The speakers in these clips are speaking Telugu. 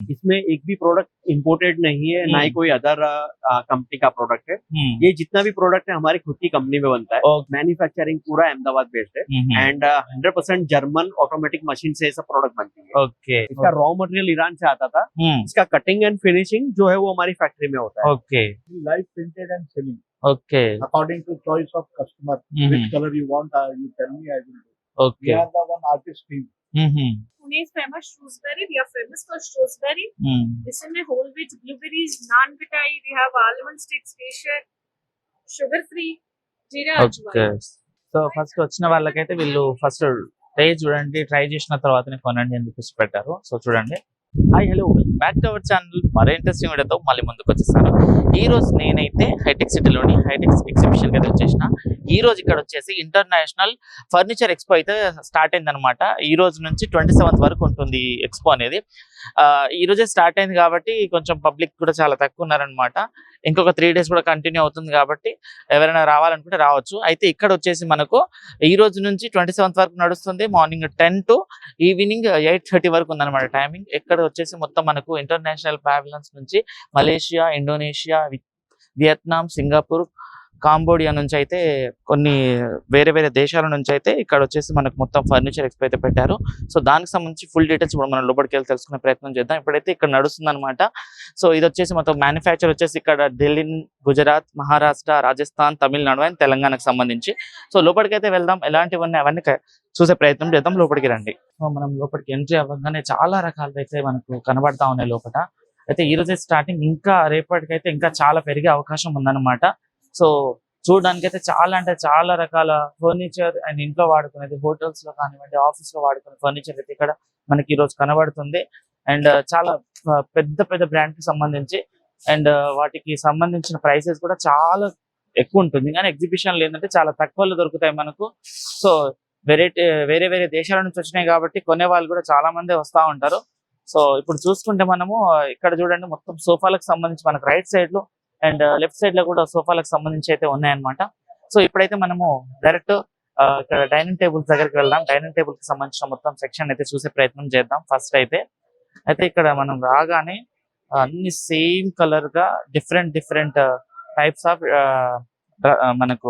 इसमें एक भी प्रोडक्ट इंपोर्टेड नहीं है, ना ही कोई अदर कंपनी का प्रोडक्ट है। ये जितना भी प्रोडक्ट है हमारी खुद की कंपनी में बनता है। Okay. मैन्युफैक्चरिंग पूरा अहमदाबाद बेस्ड है एंड 100% जर्मन ऑटोमेटिक मशीन से ये सब प्रोडक्ट बनती है। ओके इसका रॉ मटेरियल ईरान से आता था। इसका कटिंग एंड फिनिशिंग जो है वो हमारी फैक्ट्री में होता है। Okay Live printed and selling okay according to choice of customer. Which color you want, you tell me, I will do. We okay are the one artist team. Pune is famous Shrewsbury. We are famous for Shrewsbury. This is whole wheat, blueberries, naan mitai. We have almond sticks, facial, sugar free, jeera okay ajwain. So first వచ్చిన వాళ్ళకైతే వీళ్ళు ఫస్ట్ టేస్ట్ చూడండి, ట్రై చేసిన తర్వాతనే కొనండి అని చెప్పేసి పెట్టారు. సో చూడండి. Hi hello welcome back to our channel. మరో ఇంట్రెస్టింగ్ వీడియోతో మళ్ళీ ముందుకు వచ్చేసాను. ఈ రోజు నేనైతే హైటెక్ సిటీలోని హైటెక్ ఎగ్జిబిషన్ అయితే వచ్చేసిన. ఈ రోజు ఇక్కడ వచ్చేసి ఇంటర్నేషనల్ ఫర్నిచర్ ఎక్స్పో అయితే స్టార్ట్ అయింది అనమాట. ఈ రోజు నుంచి 27th వరకు ఉంటుంది ఈ ఎక్స్పో అనేది. ఈ రోజే స్టార్ట్ అయింది కాబట్టి కొంచెం పబ్లిక్ కూడా చాలా తక్కువ ఉన్నారనమాట. ఇంకొక 3 days కూడా కంటిన్యూ అవుతుంది కాబట్టి ఎవరైనా రావాలనుకుంటే రావచ్చు. అయితే ఇక్కడ వచ్చేసి మనకు ఈ రోజు నుంచి 27th వరకు నడుస్తుంది. మార్నింగ్ 10 to ఈవినింగ్ 8:30 వరకు ఉందన్నమాట టైమింగ్. ఇక్కడ వచ్చేసి మొత్తం మనకు ఇంటర్నేషనల్ ప్యావిలియన్స్ నుంచి Malaysia, Indonesia, Vietnam, Singapore, Cambodia నుంచి అయితే కొన్ని వేరే వేరే దేశాల నుంచి అయితే ఇక్కడ వచ్చేసి మనకు మొత్తం ఫర్నిచర్ ఎక్స్పో అయితే పెట్టారు. సో దానికి సంబంధించి ఫుల్ డీటెయిల్స్ ఇప్పుడు మనం లోపలికి వెళ్ళి తెలుసుకునే ప్రయత్నం చేద్దాం. ఇప్పుడైతే ఇక్కడ నడుస్తుంది అనమాట. సో ఇది వచ్చేసి మొత్తం మ్యానుఫ్యాక్చర్ వచ్చేసి ఇక్కడ ఢిల్లీ, గుజరాత్, మహారాష్ట్ర, రాజస్థాన్, తమిళనాడు అండ్ తెలంగాణకు సంబంధించి. సో లోపలికి అయితే వెళ్దాం. ఎలాంటివన్నీ అవన్నీ చూసే ప్రయత్నం చేద్దాం. లోపలికి రండి. సో మనం లోపలికి ఎంట్రీ అవ్వగానే చాలా రకాలు అయితే మనకు కనబడతా ఉన్నాయి లోపల. అయితే ఈ రోజే స్టార్టింగ్, ఇంకా రేపటికైతే ఇంకా చాలా పెరిగే అవకాశం ఉందన్నమాట. సో చూడడానికి అయితే చాలా అంటే చాలా రకాల ఫర్నిచర్ అండ్ ఇంట్లో వాడుకునేది, హోటల్స్ లో కానివ్వండి, ఆఫీస్ లో వాడుకునే ఫర్నిచర్ అయితే ఇక్కడ మనకి ఈ రోజు కనబడుతుంది. అండ్ చాలా పెద్ద పెద్ద బ్రాండ్ కి సంబంధించి అండ్ వాటికి సంబంధించిన ప్రైసెస్ కూడా చాలా ఎక్కువ ఉంటుంది. కానీ ఎగ్జిబిషన్లు ఏంటంటే చాలా తక్కువలో దొరుకుతాయి మనకు. సో వేరే వేరే దేశాల నుంచి వచ్చినాయి కాబట్టి కొనే వాళ్ళు కూడా చాలా మంది వస్తూ ఉంటారు. సో ఇప్పుడు చూసుకుంటే మనము ఇక్కడ చూడండి మొత్తం సోఫాలకు సంబంధించి మనకు రైట్ సైడ్ లో అండ్ లెఫ్ట్ సైడ్ లో కూడా సోఫాలకు సంబంధించి అయితే ఉన్నాయన్నమాట. సో ఇప్పుడైతే మనము డైరెక్ట్ ఇక్కడ డైనింగ్ టేబుల్స్ దగ్గరికి వెళ్దాం. డైనింగ్ టేబుల్ కి సంబంధించిన మొత్తం సెక్షన్ అయితే చూసే ప్రయత్నం చేద్దాం. ఫస్ట్ అయితే ఇక్కడ మనం రాగానే అన్ని సేమ్ కలర్ గా డిఫరెంట్ టైప్స్ ఆఫ్ మనకు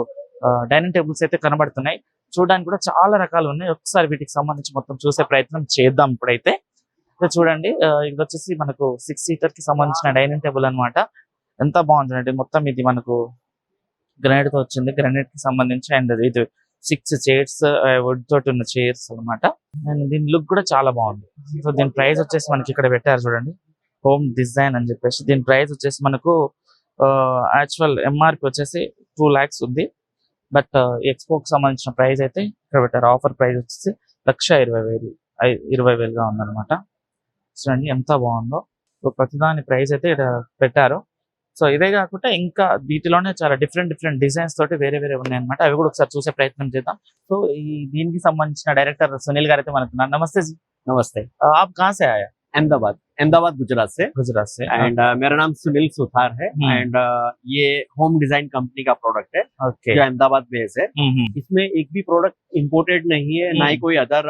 డైనింగ్ టేబుల్స్ అయితే కనబడుతున్నాయి. చూడడానికి కూడా చాలా రకాలు ఉన్నాయి. ఒకసారి వీటికి సంబంధించి మొత్తం చూసే ప్రయత్నం చేద్దాం. ఇప్పుడైతే చూడండి, ఇది వచ్చేసి మనకు 6 seater కి సంబంధించిన డైనింగ్ టేబుల్ అన్నమాట. ఎంత బాగుంటుంది మొత్తం. ఇది మనకు గ్రానైట్ తో వచ్చింది, గ్రానైట్ కి సంబంధించి. అండ్ ఇది 6 chairs వుడ్ తోటి ఉన్న చైర్స్ అన్నమాట. అండ్ దీని లుక్ కూడా చాలా బాగుంది. సో దీని ప్రైస్ వచ్చేసి మనకి ఇక్కడ పెట్టారు చూడండి, హోమ్ డిజైన్ అని చెప్పేసి. దీని ప్రైస్ వచ్చేసి మనకు యాక్చువల్ ఎంఆర్పి వచ్చేసి 2 lakhs ఉంది. బట్ ఎక్స్పోకి సంబంధించిన ప్రైస్ అయితే ఇక్కడ పెట్టారు. ఆఫర్ ప్రైస్ వచ్చేసి 1,20,000 గా ఉందన్నమాట. చూడండి ఎంత బాగుందో. సో ప్రతిదాని ప్రైస్ అయితే ఇక్కడ పెట్టారు. సో ఇదే కాకుండా ఇంకా వీటిలోనే చాలా డిఫరెంట్ డిజైన్స్ తోటి వేరే ఉన్నాయన్నమాట. అవి కూడా ఒకసారి చూసే ప్రయత్నం చేద్దాం. సో ఈ దీనికి సంబంధించిన డైరెక్టర్ సునీల్ గారు అయితే మనకు నమస్తే జీ. नमस्ते। आप कहाँ से आया? अहमदाबाद गुजरात से। एंड मेरा नाम सुनील सुथार है एंड ये होम डिजाइन कंपनी का प्रोडक्ट है ओके जो अहमदाबाद बेस है। इसमें एक भी प्रोडक्ट इंपोर्टेड नहीं है, ना ही कोई अदर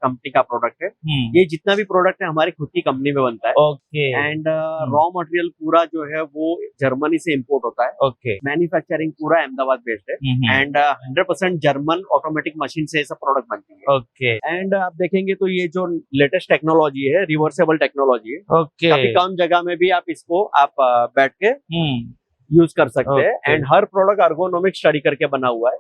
कंपनी का प्रोडक्ट है। ये जितना भी प्रोडक्ट है हमारी खुद की कंपनी में बनता है ओके एंड रॉ मटेरियल पूरा जो है वो जर्मनी से इम्पोर्ट होता है। ओके मैन्युफैक्चरिंग पूरा अहमदाबाद बेस्ड है एंड 100% जर्मन ऑटोमेटिक मशीन से ये सब प्रोडक्ट बनती है। ओके एंड आप देखेंगे तो ये जो लेटेस्ट टेक्नोलॉजी है, रिवर्सेबल टेक्नोलॉजी है। ओके काफी कम जगह में भी आप इसको बैठ के यूज कर सकते हैं and her product ergonomic study करके बना हुआ है।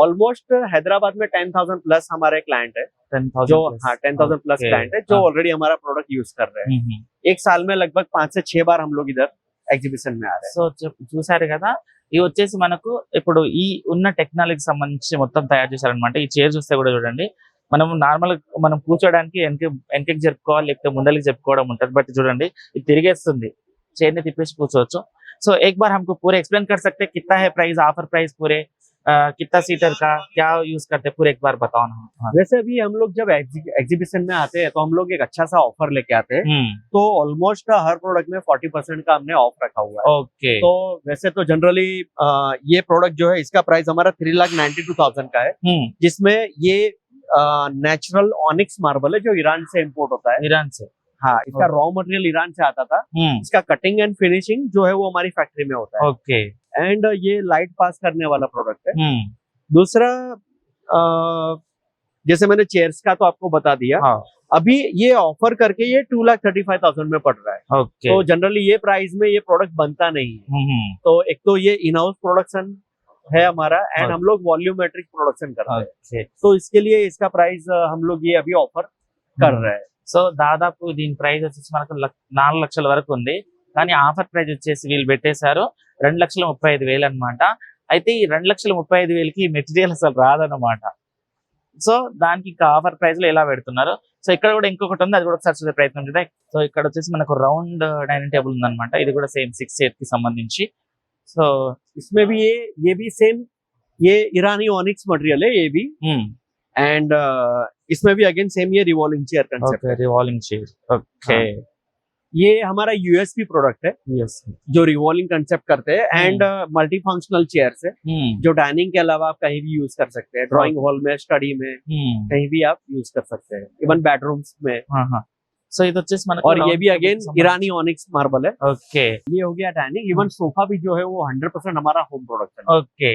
ऑलमोस्ट हैदराबाद में 10,000 प्लस हमारे क्लाइंट है, 10,000 प्लस क्लाइंट है जो ऑलरेडी हमारा प्रोडक्ट यूज कर रहे हैं। एक साल में लगभग 5 से 6 बार हम लोग इधर एग्जीबिशन में आ रहे हैं। సో చూసారు కదా, ఇవి వచ్చేసి మనకు ఇప్పుడు ఈ ఉన్న టెక్నాలజీకి సంబంధించి మొత్తం తయారు చేశారనమాట. ఈ చైర్ చూస్తే కూడా చూడండి, మనం నార్మల్ మనం కూర్చోడానికి వెనకకి జరుపుకోవాలి, లేకపోతే ముందరికి జరుపుకోవడం ఉంటుంది. బట్ చూడండి ఇది తిరిగేస్తుంది, చైర్ ని తిప్పేసి కూర్చోవచ్చు. సో एक बार हमको पूरे एक्सप्लेन कर सकते हैं कितना है प्राइस, ऑफर प्राइस पूरे कितना सीटर का क्या यूज करते हैं, पूरे एक बार बताओ ना। वैसे भी हम लोग जब एग्जीबिशन में आते हैं तो हम लोग एक अच्छा सा ऑफर लेके आते हैं। तो ऑलमोस्ट हर प्रोडक्ट में 40% का हमने ऑफ रखा हुआ है। ओके तो वैसे तो जनरली ये प्रोडक्ट जो है इसका प्राइस हमारा 3,92,000 का है, जिसमें ये नेचुरल ऑनिक्स मार्बल है जो ईरान से इम्पोर्ट होता है। ईरान से हाँ, इसका रॉ मटेरियल ईरान से आता था। इसका कटिंग एंड फिनिशिंग जो है वो हमारी फैक्ट्री में होता है। ओके। एंड ये लाइट पास करने वाला प्रोडक्ट है। दूसरा जैसे मैंने चेयर्स का तो आपको बता दिया। हाँ। अभी ये ऑफर करके ये 2,35,000 में पड़ रहा है। ओके। तो जनरली ये प्राइस में ये प्रोडक्ट बनता नहीं है। तो एक तो ये इन हाउस प्रोडक्शन है हमारा एंड हम लोग वॉल्यूमेट्रिक प्रोडक्शन करते हैं। तो इसके लिए इसका प्राइस हम लोग ये अभी ऑफर कर रहे हैं। సో దాదాపు దీని ప్రైస్ వచ్చేసి మనకు 4 లక్షల వరకు ఉంది, కానీ ఆఫర్ ప్రైస్ వచ్చేసి వీళ్ళు పెట్టేశారు 2,35,000 అనమాట. అయితే ఈ 2,35,000కి మెటీరియల్ అసలు రాదన్నమాట. సో దానికి ఇంకా ఆఫర్ ప్రైస్ లో ఎలా పెడుతున్నారు. సో ఇక్కడ కూడా ఇంకొకటి ఉంది, అది కూడా ఒకసారి చూసే ప్రయత్నం చేద్దాం. సో ఇక్కడ వచ్చేసి మనకు రౌండ్ డైనింగ్ టేబుల్ ఉందన్నమాట. ఇది కూడా సేమ్ 6 కి సంబంధించి. సో इसमें भी ये भी सेम ये ईरानी ऑनिक्स मटेरियल है ये भी। एंड इसमें भी अगेन सेम ये रिवॉल्विंग चेयर कंसेप्ट है। Revolving chair. ओके। ये हमारा यूएसपी प्रोडक्ट है यस, जो रिवॉल्विंग कंसेप्ट करते हैं एंड मल्टी फंक्शनल चेयर्स है जो डाइनिंग के अलावा आप कहीं भी यूज कर सकते हैं। ड्राइंग हॉल में, स्टडी में, कहीं भी आप यूज कर सकते हैं, इवन बेडरूम्स में। సో ఇది వచ్చేసి మనకు और ये भी अगेन ईरानी ऑनिक्स मार्बल है। ओके। ये हो गया डाइनिंग। इवन सोफा भी जो है वो 100% हमारा होम प्रोडक्शन है। ओके।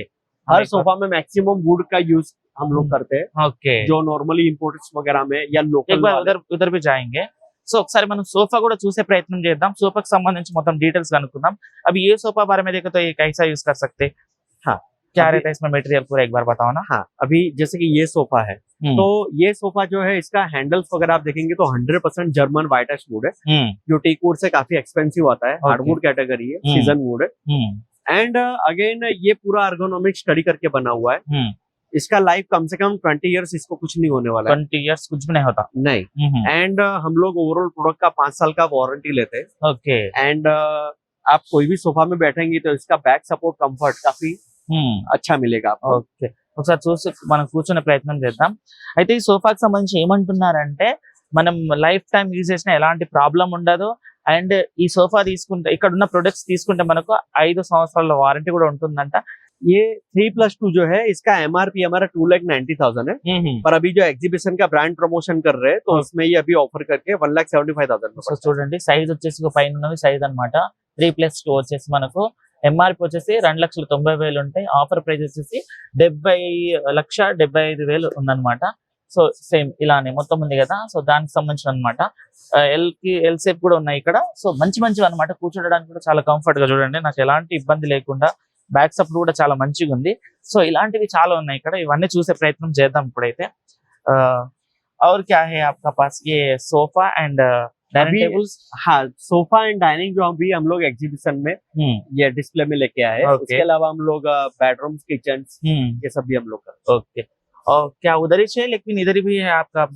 हर सोफा में मैक्सिमम वुड का यूज हम लोग करते हैं, ओके, जो नॉर्मली इंपोर्ट्स वगैरह में या एक लोकल बार उधर भी जाएंगे. సో ఒకసారి మనం సోఫా కూడా చూసే ప్రయత్నం చేద్దాం. సోఫాకి సంబంధించి మొత్తం డీటెయిల్స్ కనుక్కుందాం. అవి ఏ सोफा बारे में देखे तो ये कैसा यूज कर सकते? हाँ, क्या रहता है इसमें मटेरियल पूरा एक बार बताओ ना. हाँ, अभी जैसे कि ये सोफा है तो ये सोफा जो है इसका हैंडल्स वगैरह आप देखेंगे तो 100% जर्मन वाइट एश वुड है, जो टीक वुड से काफी एक्सपेंसिव आता है। हार्डवुड कैटेगरी है, सीजन वुड है। एंड अगेन ये पूरा अर्गोनॉमिक स्टडी करके बना हुआ है। इसका लाइफ कम से कम 20 इयर्स इसको कुछ नहीं होने वाला है। 20 इयर्स कुछ भी नहीं होता. नहीं. एंड हम लोग ओवरऑल प्रोडक्ट का 5 साल का वारंटी लेते हैं. ओके. एंड आप कोई भी सोफा में बैठेंगे तो इसका बैक सपोर्ट कंफर्ट काफी अच्छा मिलेगा आपको. ఓకే, ఒకసారి చూసి మనం కూర్చునే ప్రయత్నం చేద్దాం. అయితే ఈ సోఫాకి సంబంధించి ఏమంటున్నారంటే మనం లైఫ్ టైం యూజ్ చేసిన ఎలాంటి ప్రాబ్లం ఉండదు. అండ్ ఈ సోఫా తీసుకుంటే ఇక్కడ ఉన్న ప్రొడక్ట్స్ తీసుకుంటే మనకు 5 సంవత్సరాల వారంటీ కూడా ఉంటుందంట. ये 3+2 जो है इसका MRP हमारा 2,90,000 है, पर अभी जो एग्जीबिशन का ब्रांड प्रमोशन कर रहे हैं तो उसमें ये अभी ऑफर करके 1,75,000 సో చూడండి సైజ్ వచ్చేసి పైన ఉన్నది సైజ్ అనమాట. 3+2 వచ్చేసి మనకు ఎంఆర్పి వచ్చేసి 2,90,000 ఉంటాయి. ఆఫర్ ప్రైస్ వచ్చేసి 70,75,000 ఉందన్నమాట. సో సేమ్ ఇలానే మొత్తం ఉంది కదా, సో దానికి సంబంధించిన అనమాట. ఎల్ షేప్ కూడా ఉన్నాయి ఇక్కడ. సో మంచివి అనమాట, కూర్చోడానికి కూడా చాలా కంఫర్ట్ గా. చూడండి నాకు ఎలాంటి ఇబ్బంది లేకుండా బ్యాక్ సపోర్ట్ కూడా చాలా మంచిగా ఉంది. సో ఇలాంటివి చాలా ఉన్నాయి ఇక్కడ, ఇవన్నీ చూసే ప్రయత్నం చేద్దాం ఇప్పుడైతే. और क्या है आपका पास? ये सोफा एंड डाइनिंग टेबल्स. हाँ, सोफा एंड डाइनिंग जो अभी हम लोग एग्जीबिशन में ये डिस्प्ले में लेके आए हैं. उसके अलावा हम लोग बेडरूम, किचन ये सब भी हम लोग करते हैं. ओके. और क्या उधर ही है लेकिन इधर भी है आपका?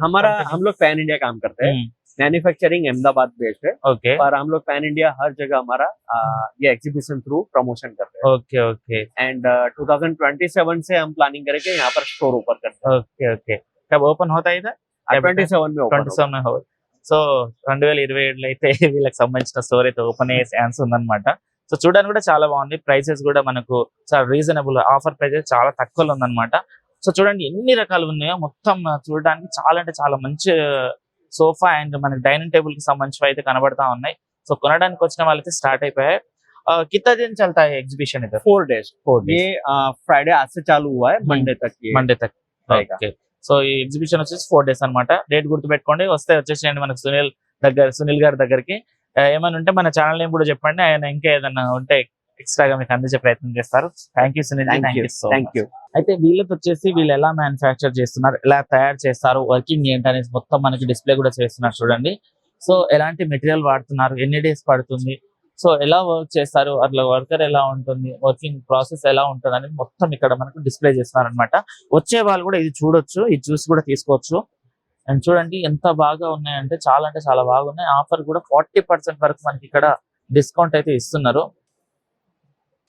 हमारा हम लोग पैन इंडिया काम करते हैं. मैन्युफैक्चरिंग अहमदाबाद बेस्ड है. ओके. पर हम लोग पैन इंडिया हर जगह हमारा ये एग्जीबिशन थ्रू प्रमोशन करते हैं. Okay okay. एंड 2027 से हम प्लानिंग करेंगे यहाँ पर स्टोर ओपन करते हैं. Okay okay. कब ओपन होता है इधर? 27 में ओपन. 27 में हो. సో 2027లో అయితే వీళ్ళకి సంబంధించిన స్టోర్ అయితే ఓపెన్ అయ్యే ఛాన్స్ ఉందన్నమాట. సో చూడడానికి కూడా చాలా బాగుంది. ప్రైసెస్ కూడా మనకు చాలా రీజనబుల్, ఆఫర్ ప్రైసెస్ చాలా తక్కువలో ఉందన్నమాట. సో చూడండి ఎన్ని రకాలు ఉన్నాయో, మొత్తం చూడడానికి చాలా అంటే చాలా మంచి సోఫా అండ్ మనకి డైనింగ్ టేబుల్ కి సంబంధించి అయితే కనబడతా ఉన్నాయి. సో కొనడానికి వచ్చిన వాళ్ళైతే స్టార్ట్ అయిపోయాయి. कितना दिन चलता है एग्जीबिशन इधर? 4 days. ये फ्राइडे आज से चालू हुआ है, मंडे तक ఓకే. సో ఈ ఎగ్జిబిషన్ వచ్చేసి 4 days అనమాట. డేట్ గుర్తు పెట్టుకోండి. వస్తే వచ్చేసేయండి మనకు సునీల్ గారి దగ్గరికి. ఏమైనా ఉంటే మన ఛానల్ నేమ్ కూడా చెప్పండి, ఆయన ఇంకా ఏదైనా ఉంటే ఎక్స్ట్రాగా మీకు అందించే ప్రయత్నం చేస్తారు. Thank you Sunil. Thank you. అయితే వీళ్ళతో వచ్చేసి వీళ్ళు ఎలా మ్యానుఫ్యాక్చర్ చేస్తున్నారు, ఎలా తయారు చేస్తారు, వర్కింగ్ ఏంటి అనేది మొత్తం మనకి డిస్ప్లే కూడా చేస్తున్నారు చూడండి. సో ఎలాంటి మెటీరియల్ వాడుతున్నారు, ఎన్ని డేస్ పడుతుంది, సో ఎలా వర్క్ చేస్తారు, అట్లా వర్కర్ ఎలా ఉంటుంది, వర్కింగ్ ప్రాసెస్ ఎలా ఉంటుంది అనేది మొత్తం ఇక్కడ మనకు డిస్ప్లే చేస్తున్నారు అనమాట. వచ్చే వాళ్ళు కూడా ఇది చూడొచ్చు, ఇది చూసి కూడా తీసుకోవచ్చు. అండ్ చూడండి ఎంత బాగా ఉన్నాయంటే చాలా అంటే చాలా బాగున్నాయి. ఆఫర్ కూడా 40% వరకు మనకి ఇక్కడ డిస్కౌంట్ అయితే ఇస్తున్నారు.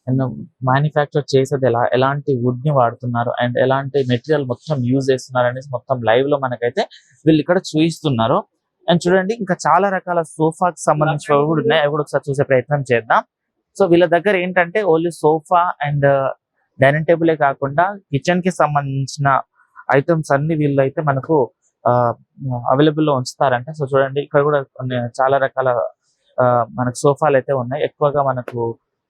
అండ్ మ్యానుఫ్యాక్చర్ చేసేది ఎలాంటి వుడ్ ని వాడుతున్నారు అండ్ ఎలాంటి మెటీరియల్ మొత్తం యూజ్ చేస్తున్నారు అనేసి మొత్తం లైవ్ లో మనకైతే వీళ్ళు ఇక్కడ చూపిస్తున్నారు. అండ్ చూడండి ఇంకా చాలా రకాల సోఫాకి సంబంధించినవి కూడా ఉన్నాయి, అవి కూడా ఒకసారి చూసే ప్రయత్నం చేద్దాం. సో వీళ్ళ దగ్గర ఏంటంటే ఓన్లీ సోఫా అండ్ డైనింగ్ టేబులే కాకుండా కిచెన్ కి సంబంధించిన ఐటమ్స్ అన్ని వీళ్ళు అయితే మనకు అవైలబుల్ లో ఉంచుతారంట. సో చూడండి ఇక్కడ కూడా కొన్ని చాలా రకాల మనకు సోఫాలు అయితే ఉన్నాయి. ఎక్కువగా మనకు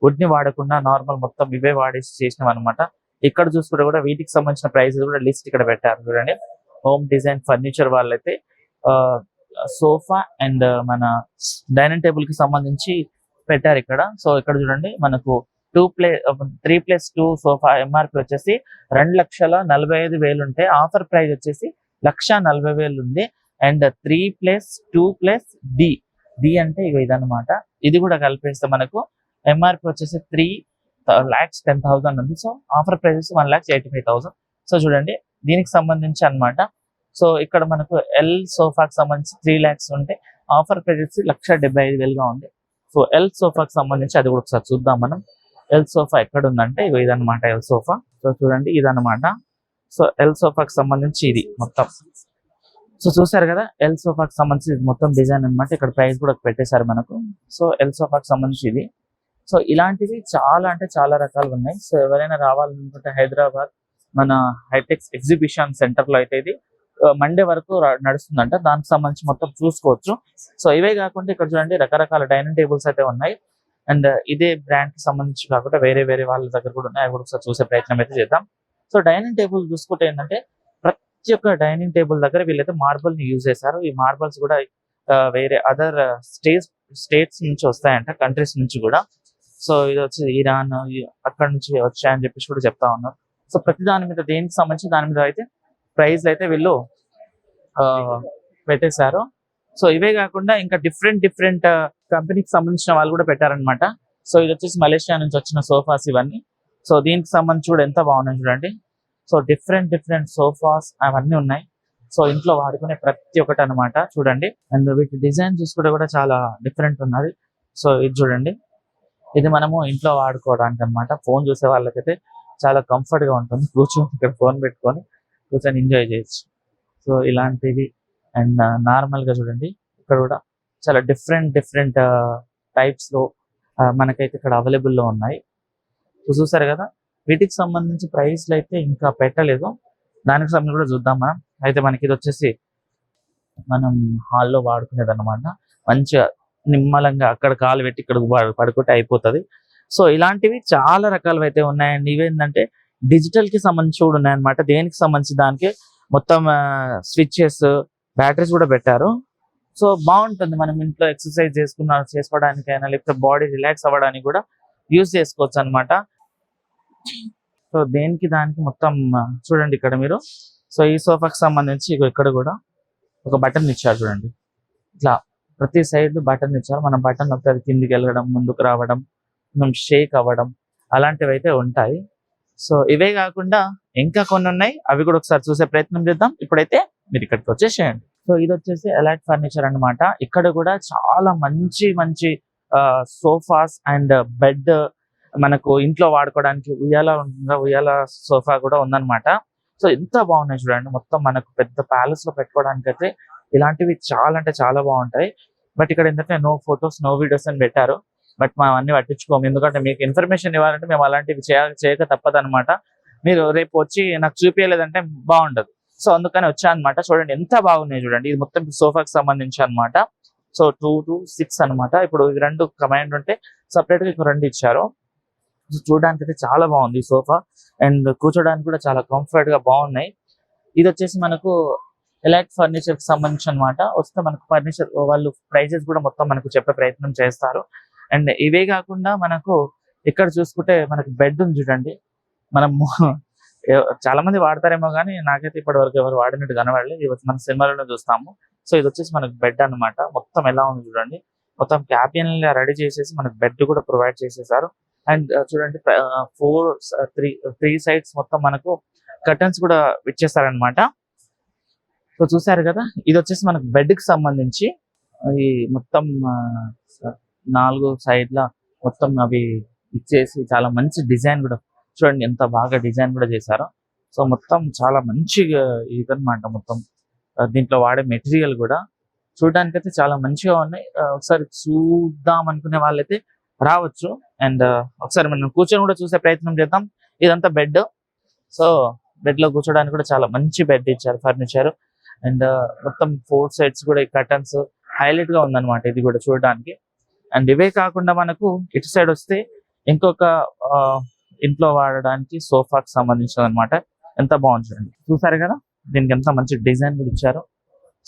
వుడ్ ని వాడకుండా నార్మల్ మొత్తం ఇవే వాడేసి చేసినాం అనమాట. ఇక్కడ చూసుకుంటే కూడా వీటికి సంబంధించిన ప్రైస్ కూడా లిస్ట్ ఇక్కడ పెట్టారు చూడండి. హోమ్ డిజైన్ ఫర్నిచర్ వాళ్ళైతే సోఫా అండ్ మన డైనింగ్ టేబుల్ కి సంబంధించి పెట్టారు ఇక్కడ. సో ఇక్కడ చూడండి మనకు 3+2 సోఫా ఎంఆర్పి వచ్చేసి 2,45,000 ఉంటే ఆఫర్ ప్రైస్ వచ్చేసి 1,40,000 ఉంది. అండ్ 3+2+D అంటే ఇదన్నమాట. ఇది కూడా కలిపేస్తే మనకు ఎంఆర్పి వచ్చేసి 3,10,000 ఉంది. సో ఆఫర్ ప్రైస్ వచ్చి 1,85,000. సో చూడండి దీనికి సంబంధించి అన్నమాట. సో ఇక్కడ మనకు ఎల్ సోఫాకి సంబంధించి 3 lakhs ఉంటే ఆఫర్ ప్రైస్ వచ్చి 1,75,000 ఉంది. సో ఎల్ సోఫాకి సంబంధించి అది కూడా ఒకసారి చూద్దాం మనం. ఎల్ సోఫా ఎక్కడ ఉందంటే ఇదన్నమాట ఎల్ సోఫా. సో చూడండి ఇదన్నమాట. సో ఎల్ సోఫాకి సంబంధించి ఇది మొత్తం. సో చూసారు కదా ఎల్ సోఫాకి సంబంధించి ఇది మొత్తం డిజైన్ అన్నమాట. ఇక్కడ ప్రైస్ కూడా పెట్టేశారు మనకు. సో ఎల్ సోఫాకి సంబంధించి ఇది. సో ఇలాంటివి చాలా అంటే చాలా రకాలు ఉన్నాయి. సో ఎవరైనా రావాలనుకుంటే హైదరాబాద్ మన హైటెక్స్ ఎగ్జిబిషన్ సెంటర్ లో అయితే ఇది మండే వరకు నడుస్తుందంట. దానికి సంబంధించి మొత్తం చూసుకోవచ్చు. సో ఇవే కాకుండా ఇక్కడ చూడండి రకరకాల డైనింగ్ టేబుల్స్ అయితే ఉన్నాయి. అండ్ ఇదే బ్రాండ్ కి సంబంధించి కాకుండా వేరే వేరే వాళ్ళ దగ్గర కూడా ఉన్నాయి. అవి కూడా ఒకసారి చూసే ప్రయత్నం అయితే చేద్దాం. సో డైనింగ్ టేబుల్ చూసుకుంటే ఏంటంటే ప్రతి ఒక్క డైనింగ్ టేబుల్ దగ్గర వీళ్ళైతే మార్బల్ ని యూజ్ చేశారు. ఈ మార్బల్స్ కూడా వేరే అదర్ స్టేట్స్ నుంచి వస్తాయంట, కంట్రీస్ నుంచి కూడా. సో ఇది వచ్చి ఇరాన్ అక్కడ నుంచి వచ్చాయని చెప్పేసి కూడా చెప్తా ఉన్నారు. సో ప్రతి దాని మీద దేనికి సంబంధించి దాని మీద అయితే ప్రైజ్ అయితే వీళ్ళు పెట్టేశారు. సో ఇవే కాకుండా ఇంకా డిఫరెంట్ కంపెనీకి సంబంధించిన వాళ్ళు కూడా పెట్టారనమాట. సో ఇది వచ్చేసి మలేషియా నుంచి వచ్చిన సోఫాస్ ఇవన్నీ. సో దీనికి సంబంధించి కూడా ఎంత బాగున్నాయి చూడండి. సో డిఫరెంట్ సోఫాస్ అవన్నీ ఉన్నాయి. సో ఇంట్లో వాడుకునే ప్రతి ఒక్కటి అనమాట చూడండి. అండ్ వీటి డిజైన్ చూసుకుంటే కూడా చాలా డిఫరెంట్ ఉన్నది. సో ఇది చూడండి, ఇది మనము ఇంట్లో వాడుకోవడానికి అనమాట. ఫోన్ చూసే వాళ్ళకైతే చాలా కంఫర్ట్ గా ఉంటుంది. కూర్చొని ఇక్కడ ఫోన్ పెట్టుకొని కూర్చొని ఎంజాయ్ చేయొచ్చు. సో ఇలాంటివి. అండ్ నార్మల్ గా చూడండి ఇక్కడ కూడా చాలా డిఫరెంట్ టైప్స్ లో మనకైతే ఇక్కడ అవైలబుల్ లో ఉన్నాయి. సో చూసారు కదా వీటికి సంబంధించి ప్రైస్లు అయితే ఇంకా పెట్టలేదు. దానికి సంబంధించి కూడా చూద్దాం మనం. అయితే మనకి ఇది వచ్చేసి మనం హాల్లో వాడుకునేది అనమాట. మంచిగా నిమ్మలంగా అక్కడ కాలు పెట్టి ఇక్కడ పడుకుంటే అయిపోతుంది. సో ఇలాంటివి చాలా రకాలు అయితే ఉన్నాయండి. ఇవేంటంటే డిజిటల్ కి సంబంధించి కూడా ఉన్నాయన్నమాట. దేనికి సంబంధించి దానికి మొత్తం స్విచ్చెస్, బ్యాటరీస్ కూడా పెట్టారు. సో బాగుంటుంది. మనం ఇంట్లో ఎక్సర్సైజ్ చేసుకోవడానికైనా లేకపోతే బాడీ రిలాక్స్ అవ్వడానికి కూడా యూజ్ చేసుకోవచ్చు అనమాట. సో దేనికి దానికి మొత్తం చూడండి ఇక్కడ మీరు. సో ఈ సోఫాకి సంబంధించి ఇక్కడ కూడా ఒక బటన్ ఇచ్చారు చూడండి. ఇట్లా ప్రతి సైడ్ బటన్ ఇచ్చారు. మనం బటన్ నొక్కితే అది కిందికి వెళ్ళడం, ముందుకు రావడం, మనం షేక్ అవ్వడం అలాంటివి అయితే ఉంటాయి. సో ఇవే కాకుండా ఇంకా కొన్ని ఉన్నాయి. అవి కూడా ఒకసారి చూసే ప్రయత్నం చేద్దాం. ఇప్పుడైతే మీరు ఇక్కడికి వచ్చేసేయండి. సో ఇది వచ్చేసి ఎలైట్ ఫర్నిచర్ అన్నమాట. ఇక్కడ కూడా చాలా మంచి సోఫాస్ అండ్ బెడ్ మనకు ఇంట్లో వాడుకోవడానికి ఉయ్యాల సోఫా కూడా ఉందన్నమాట. సో ఎంత బాగున్నాయి చూడండి. మొత్తం మనకు పెద్ద ప్యాలెస్ లో పెట్టుకోవడానికి అయితే ఇలాంటివి చాలా అంటే చాలా బాగుంటాయి. బట్ ఇక్కడ ఏంటంటే నో ఫొటోస్ నో వీడియోస్ అని పెట్టారు. బట్ మనం అన్ని పట్టించుకోము. ఎందుకంటే మీకు ఇన్ఫర్మేషన్ ఇవ్వాలంటే మేము అలాంటివి చేయక తప్పదన్నమాట. మీరు రేపు వచ్చి నాకు చూపించలేదంటే బాగుండదు. సో అందుకని వచ్చా అనమాట. చూడండి ఎంత బాగున్నాయి చూడండి. ఇది మొత్తం సోఫాకి సంబంధించి అనమాట. సో 2 to 6 అనమాట. ఇప్పుడు ఇది 2 కమాండ్ ఉంటే సపరేట్ గా ఇక్కడ 2 ఇచ్చారు. చూడడానికి అయితే చాలా బాగుంది ఈ సోఫా. అండ్ కూర్చోడానికి కూడా చాలా కంఫర్ట్ గా బాగున్నాయి. ఇది వచ్చేసి మనకు ఎలైట్ ఫర్నిచర్ కి సంబంధించి అనమాట. వస్తే మనకు ఫర్నిచర్ వాళ్ళు ప్రైజెస్ కూడా మొత్తం మనకు చెప్పే ప్రయత్నం చేస్తారు. అండ్ ఇవే కాకుండా మనకు ఇక్కడ చూసుకుంటే మనకు బెడ్ ఉంది చూడండి. మనము చాలా మంది వాడతారేమో కానీ నాకైతే ఇప్పటి వరకు ఎవరు వాడినట్టు కనబడలేదు. ఇది మన సినిమాలోనే చూస్తాము. సో ఇది వచ్చేసి మనకు బెడ్ అనమాట. మొత్తం ఎలా ఉంది చూడండి. మొత్తం క్యాబిన్ రెడీ చేసేసి మనకు బెడ్ కూడా ప్రొవైడ్ చేసేసారు. అండ్ చూడండి 3 సైడ్స్ మొత్తం మనకు కర్టన్స్ కూడా ఇచ్చేసారనమాట. సో చూసారు కదా ఇది వచ్చేసి మనకు బెడ్ కి సంబంధించి ఈ మొత్తం 4 సైడ్ల మొత్తం అవి ఇచ్చేసి చాలా మంచి డిజైన్ కూడా చూడండి ఎంత బాగా డిజైన్ కూడా చేశారో. సో మొత్తం చాలా మంచిగా ఇదన్నమాట. మొత్తం దీంట్లో వాడే మెటీరియల్ కూడా చూడడానికి అయితే చాలా మంచిగా ఉన్నాయి. ఒకసారి చూద్దాం అనుకునే వాళ్ళైతే రావచ్చు. అండ్ ఒకసారి మనం కూర్చొని కూడా చూసే ప్రయత్నం చేద్దాం. ఇదంతా బెడ్. సో బెడ్ లో కూర్చోడానికి కూడా చాలా మంచి బెడ్ ఇచ్చారు ఫర్నిచర్. అండ్ మొత్తం 4 సైడ్స్ కూడా ఈ కర్టన్స్ హైలైట్ గా ఉందన్నమాట ఇది కూడా చూడడానికి. అండ్ ఇవే కాకుండా మనకు ఇటు సైడ్ వస్తే ఇంకొక ఇంట్లో వాడడానికి సోఫాకి సంబంధించిన అనమాట. ఎంత బాగుంది చూడండి, చూసారు కదా దీనికి ఎంత మంచి డిజైన్ కూడా ఇచ్చారు.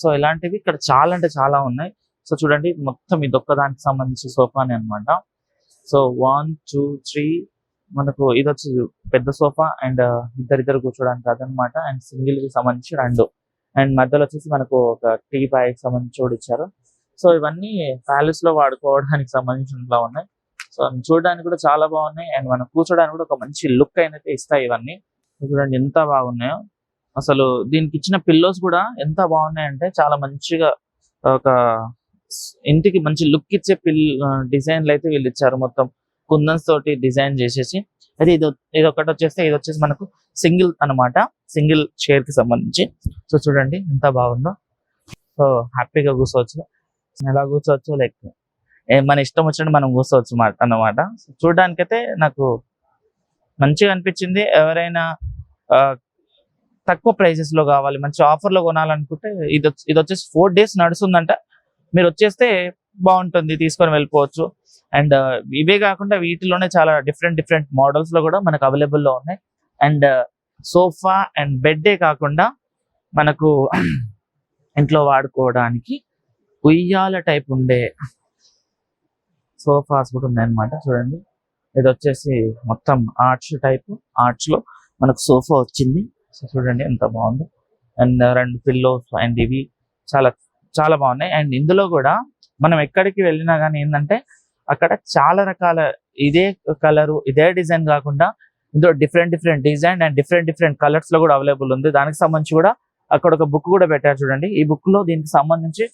సో ఇలాంటివి ఇక్కడ చాలా అంటే చాలా ఉన్నాయి. సో చూడండి మొత్తం ఇది ఒక్కదానికి సంబంధించిన సోఫానే అనమాట. సో 1 2 3 మనకు ఇది వచ్చి పెద్ద సోఫా అండ్ ఇద్దరు కూర్చోడానికి అదనమాట. అండ్ సింగిల్ కి సంబంధించి 2 అండ్ మధ్యలో వచ్చేసి మనకు ఒక టీ బాయ్కి సంబంధించి కూడా ఇచ్చారు. సో ఇవన్నీ ప్యాలెస్ లో వాడుకోవడానికి సంబంధించినలా ఉన్నాయి. సో చూడడానికి కూడా చాలా బాగున్నాయి అండ్ మనం కూర్చోడానికి కూడా ఒక మంచి లుక్ అయితే ఇస్తాయి ఇవన్నీ. చూడండి ఎంత బాగున్నాయో. అసలు దీనికి ఇచ్చిన పిల్లోస్ కూడా ఎంత బాగున్నాయంటే చాలా మంచిగా ఒక ఇంటికి మంచి లుక్ ఇచ్చే డిజైన్లు అయితే వీళ్ళు ఇచ్చారు. మొత్తం కుందన్స్ తోటి డిజైన్ చేసేసి అది ఇది ఒకటి వచ్చేస్తే ఇది వచ్చేసి మనకు సింగిల్ అన్నమాట, సింగిల్ చైర్ కి సంబంధించి. సో చూడండి ఎంత బాగుందో. సో హ్యాపీగా కూర్చోవచ్చు, ఎలా కూర్చోవచ్చు లైక్ మన ఇష్టం వచ్చినట్టు మనం కూర్చోవచ్చు అన్నమాట. చూడడానికి అయితే నాకు మంచిగా అనిపించింది. ఎవరైనా తక్కువ ప్రైసెస్ లో కావాలి, మంచి ఆఫర్ లో కొనాలనుకుంటే ఇది వచ్చేసి 4 days నడుస్తుందంట. మీరు వచ్చేస్తే బాగుంటుంది, తీసుకొని వెళ్ళిపోవచ్చు. అండ్ ఇవే కాకుండా వీటిలోనే చాలా డిఫరెంట్ మోడల్స్ లో కూడా మనకు అవైలబుల్ లో ఉన్నాయి. అండ్ సోఫా అండ్ బెడ్డే కాకుండా మనకు ఇంట్లో వాడుకోవడానికి ఉయ్యాల టైప్ ఉండే సోఫాస్ కూడా ఉన్నాయన్నమాట. చూడండి ఇది వచ్చేసి మొత్తం ఆర్చ్ లో మనకు సోఫా వచ్చింది. సో చూడండి ఎంత బాగుంది. అండ్ 2 పిల్లోస్ అండ్ ఇవి చాలా చాలా బాగున్నాయి. అండ్ ఇందులో కూడా మనం ఎక్కడికి వెళ్ళినా కానీ ఏంటంటే అక్కడ చాలా రకాల ఇదే కలరు ఇదే డిజైన్ కాకుండా ఇందులో different design and different colours లో కూడా అవైలబుల్ ఉంది. దానికి సంబంధించి కూడా అక్కడ ఒక బుక్ కూడా పెట్టారు చూడండి. ఈ బుక్ లో దీనికి సంబంధించి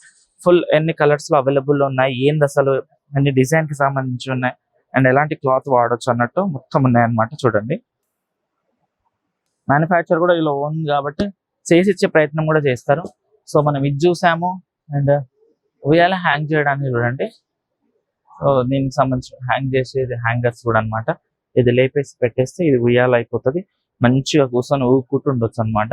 ఫుల్ ఎన్ని కలర్స్ లో అవైలబుల్ ఉన్నాయి, ఏంది అసలు అన్ని డిజైన్ కి సంబంధించి ఉన్నాయి అండ్ ఎలాంటి క్లాత్ వాడొచ్చు అన్నట్టు మొత్తం ఉన్నాయి అన్నమాట. చూడండి మ్యానుఫ్యాక్చర్ కూడా ఇలా ఓన్ కాబట్టి చేసి ఇచ్చే ప్రయత్నం కూడా చేస్తారు. సో మనం ఇది చూసాము. అండ్ ఉయ్యాల హ్యాంగ్ చేయడానికి చూడండి, దీనికి సంబంధించి హ్యాంగ్ చేసేది హ్యాంగర్స్ కూడా అనమాట. ఇది లేపేసి పెట్టేస్తే ఇది ఉయ్యాల అయిపోతుంది, మంచిగా కూర్చొని ఊరుకుంటూ ఉండొచ్చు అనమాట.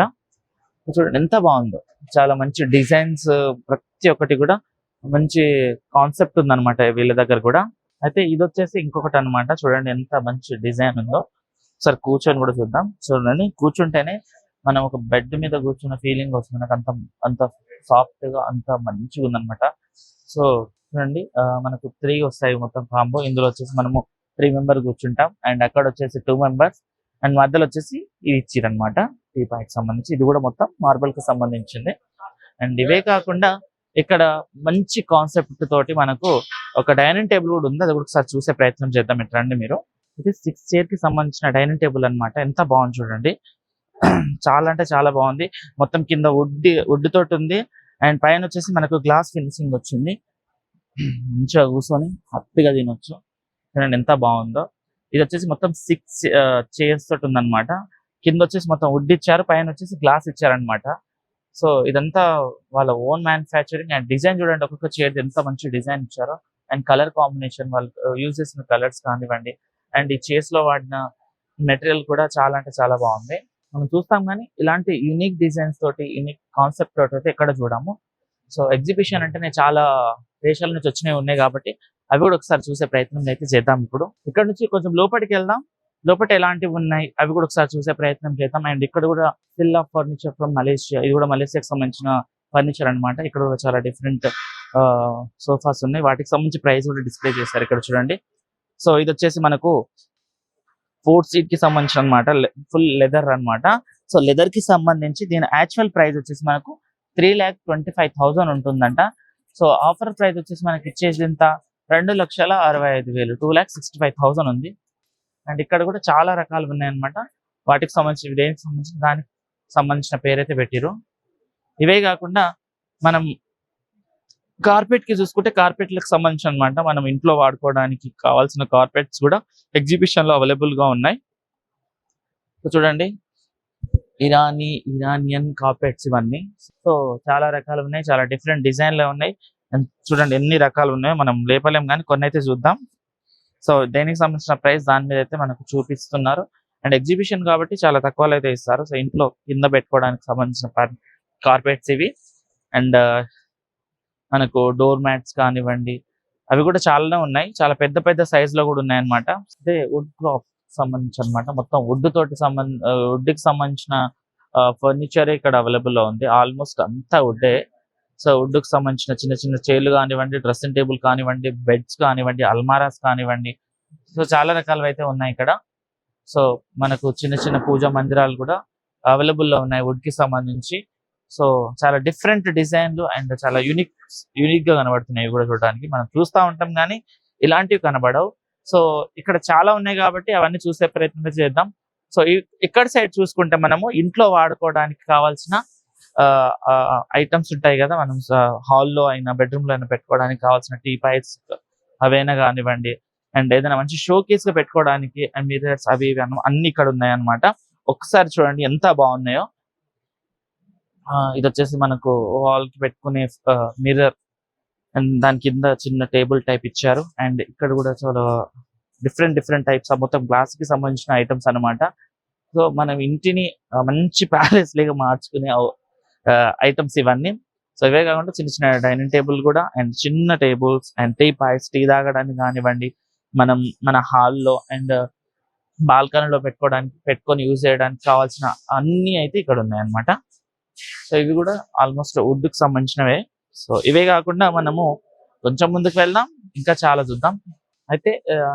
చూడండి ఎంత బాగుందో, చాలా మంచి డిజైన్స్, ప్రతి ఒక్కటి కూడా మంచి కాన్సెప్ట్ ఉందన్నమాట వీళ్ళ దగ్గర కూడా. అయితే ఇది వచ్చేసి ఇంకొకటి అనమాట. చూడండి ఎంత మంచి డిజైన్ ఉందో. ఒకసారి కూర్చొని కూడా చూద్దాం. చూడండి కూర్చుంటేనే మనం ఒక బెడ్ మీద కూర్చున్న ఫీలింగ్ వస్తుంది మనకు. అంత సాఫ్ట్ గా అంత మంచిగా ఉందన్నమాట. సో చూడండి మనకు 3 వస్తాయి మొత్తం కాంబో. ఇందులో వచ్చేసి మనము 3 members కూర్చుంటాం అండ్ అక్కడ వచ్చేసి 2 members అండ్ మధ్యలో వచ్చేసి ఇది ఇచ్చిరనమాట టీ పాయింట్ సంబంధించి. ఇది కూడా మొత్తం మార్బల్ కి సంబంధించింది. అండ్ ఇవే కాకుండా ఇక్కడ మంచి కాన్సెప్ట్ తోటి మనకు ఒక డైనింగ్ టేబుల్ కూడా ఉంది. అది కూడా ఒకసారి చూసే ప్రయత్నం చేద్దాం. ఇట్రండి మీరు, ఇది 6 chair కి సంబంధించిన డైనింగ్ టేబుల్ అనమాట. ఎంత బాగుంది చూడండి, చాలా అంటే చాలా బాగుంది. మొత్తం కింద వుడ్ తోటి ఉంది అండ్ పైన వచ్చేసి మనకు గ్లాస్ ఫినిషింగ్ వచ్చింది. మంచిగా కూర్చొని హ్యాపీగా తినొచ్చు. చూడండి ఎంత బాగుందో. ఇది వచ్చేసి మొత్తం 6 chairs తోటి ఉందన్నమాట. కింద వచ్చేసి మొత్తం వుడ్ ఇచ్చారు, పైన వచ్చేసి గ్లాస్ ఇచ్చారనమాట. సో ఇదంతా వాళ్ళ ఓన్ మ్యానుఫ్యాక్చరింగ్. అండ్ డిజైన్ చూడండి, ఒక్కొక్క చైర్ ఎంత మంచి డిజైన్ ఇచ్చారో. అండ్ కలర్ కాంబినేషన్ వాళ్ళు యూజ్ చేసిన కలర్స్ కానివ్వండి అండ్ ఈ చైర్స్ లో వాడిన మెటీరియల్ కూడా చాలా అంటే చాలా బాగుంది. మనం చూస్తాం కానీ ఇలాంటి యూనిక్ డిజైన్స్ తోటి యూనిక్ కాన్సెప్ట్ తోటి అయితే ఎక్కడ చూడము. సో ఎగ్జిబిషన్ అంటేనే చాలా దేశాల నుంచి వచ్చినవి ఉన్నాయి కాబట్టి అవి కూడా ఒకసారి చూసే ప్రయత్నం అయితే చేద్దాం. ఇప్పుడు ఇక్కడ నుంచి కొంచెం లోపలికి వెళ్దాం, లోపల ఎలాంటివి ఉన్నాయి అవి కూడా ఒకసారి చూసే ప్రయత్నం చేద్దాం. అండ్ ఇక్కడ కూడా fill of furniture from Malaysia, ఇది కూడా మలేషియాకి సంబంధించిన ఫర్నిచర్ అనమాట. ఇక్కడ కూడా చాలా డిఫరెంట్ సోఫాస్ ఉన్నాయి, వాటికి సంబంధించి ప్రైస్ కూడా డిస్ప్లే చేశారు ఇక్కడ చూడండి. సో ఇది వచ్చేసి మనకు 4 seat కి సంబంధించిన అనమాట, ఫుల్ లెదర్ అనమాట. సో లెదర్ కి సంబంధించి దీని యాక్చువల్ ప్రైస్ వచ్చేసి మనకు 3,25,000 ఉంటుందంట. సో ఆఫర్ ప్రైస్ వచ్చేసి మనకి ఇచ్చేసి ఎంత 2,65,000, 2,65,000 ఉంది. అండ్ ఇక్కడ కూడా చాలా రకాలు ఉన్నాయన్నమాట. వాటికి సంబంధించి దేనికి సంబంధించి దానికి సంబంధించిన పేరైతే పెట్టిరు. ఇవే కాకుండా మనం కార్పెట్ కి చూసుకుంటే కార్పెట్లకు సంబంధించి అనమాట, మనం ఇంట్లో వాడుకోవడానికి కావాల్సిన కార్పెట్స్ కూడా ఎగ్జిబిషన్ లో అవైలబుల్ గా ఉన్నాయి. చూడండి ఇరానియన్ కార్పెట్స్ ఇవన్నీ. సో చాలా రకాలు ఉన్నాయి, చాలా డిఫరెంట్ డిజైన్లు ఉన్నాయి. అండ్ చూడండి ఎన్ని రకాలు ఉన్నాయో మనం లేపలేం కానీ కొన్ని అయితే చూద్దాం. సో దేనికి సంబంధించిన ప్రైస్ దాని మీద అయితే మనకు చూపిస్తున్నారు. అండ్ ఎగ్జిబిషన్ కాబట్టి చాలా తక్కువలో అయితే ఇస్తారు. సో ఇంట్లో కింద పెట్టుకోవడానికి సంబంధించిన కార్పెట్స్ ఇవి. అండ్ మనకు డోర్ మ్యాట్స్ కానివ్వండి, అవి కూడా చాలానే ఉన్నాయి. చాలా పెద్ద పెద్ద సైజ్ లో కూడా ఉన్నాయి అనమాట. అదే వుడ్ క్రాఫ్ట్ సంబంధించి అనమాట. మొత్తం వుడ్ తోటి వుడ్ కి సంబంధించిన ఫర్నిచర్ ఇక్కడ అవైలబుల్ లో ఉంది. ఆల్మోస్ట్ అంతా వుడ్డే. సో వుడ్ కి సంబంధించిన చిన్న చిన్న చైర్లు కానివ్వండి, డ్రెస్సింగ్ టేబుల్ కానివ్వండి, బెడ్స్ కానివ్వండి, అల్మారాస్ కానివ్వండి, సో చాలా రకాలు అయితే ఉన్నాయి ఇక్కడ. సో మనకు చిన్న చిన్న పూజా మందిరాలు కూడా అవైలబుల్ లో ఉన్నాయి వుడ్ కి సంబంధించి. సో చాలా డిఫరెంట్ డిజైన్లు అండ్ చాలా యూనిక్ గా కనబడుతున్నాయి ఇవి కూడా చూడడానికి. మనం చూస్తూ ఉంటాం కానీ ఇలాంటివి కనబడవు. సో ఇక్కడ చాలా ఉన్నాయి కాబట్టి అవన్నీ చూసే ప్రయత్నం చేద్దాం. సో ఇక్కడ సైడ్ చూసుకుంటే మనము ఇంట్లో వాడుకోవడానికి కావాల్సిన ఐటమ్స్ ఉంటాయి కదా, మనం హాల్లో అయినా బెడ్రూమ్ లో అయినా పెట్టుకోవడానికి కావాల్సిన టీ పైప్స్ అవైనా కానివ్వండి, అండ్ ఏదైనా మంచి షో కేస్ గా పెట్టుకోవడానికి అండ్ మిర్రర్స్ అవి ఇవి అన్ని ఇక్కడ ఉన్నాయి అనమాట. ఒకసారి చూడండి ఎంత బాగున్నాయో. ఇది వచ్చేసి మనకు వాల్ కి పెట్టుకునే మిర్రర్ అండ్ దాని కింద చిన్న టేబుల్ టైప్ ఇచ్చారు. అండ్ ఇక్కడ కూడా చాలా డిఫరెంట్ టైప్స్ మొత్తం గ్లాస్ కి సంబంధించిన ఐటమ్స్ అన్నమాట. సో మనం ఇంటిని మంచి ప్యాలెస్ లాగా మార్చుకునే ఐటమ్స్ ఇవన్నీ. సో ఇవే కాకుండా చిన్న చిన్న డైనింగ్ టేబుల్ కూడా అండ్ చిన్న tables and tea pipes tea తాగడానికి కానివ్వండి, మనం మన హాల్లో అండ్ బాల్కనీలో పెట్టుకొని యూజ్ చేయడానికి కావాల్సిన అన్ని అయితే ఇక్కడ ఉన్నాయి అన్నమాట. సో ఇవి కూడా ఆల్మోస్ట్ వుడ్ కి సంబంధించినవే. సో ఇవే కాకుండా మనము కొంచెం ముందుకు వెళ్దాం, ఇంకా చాలా చూద్దాం. అయితే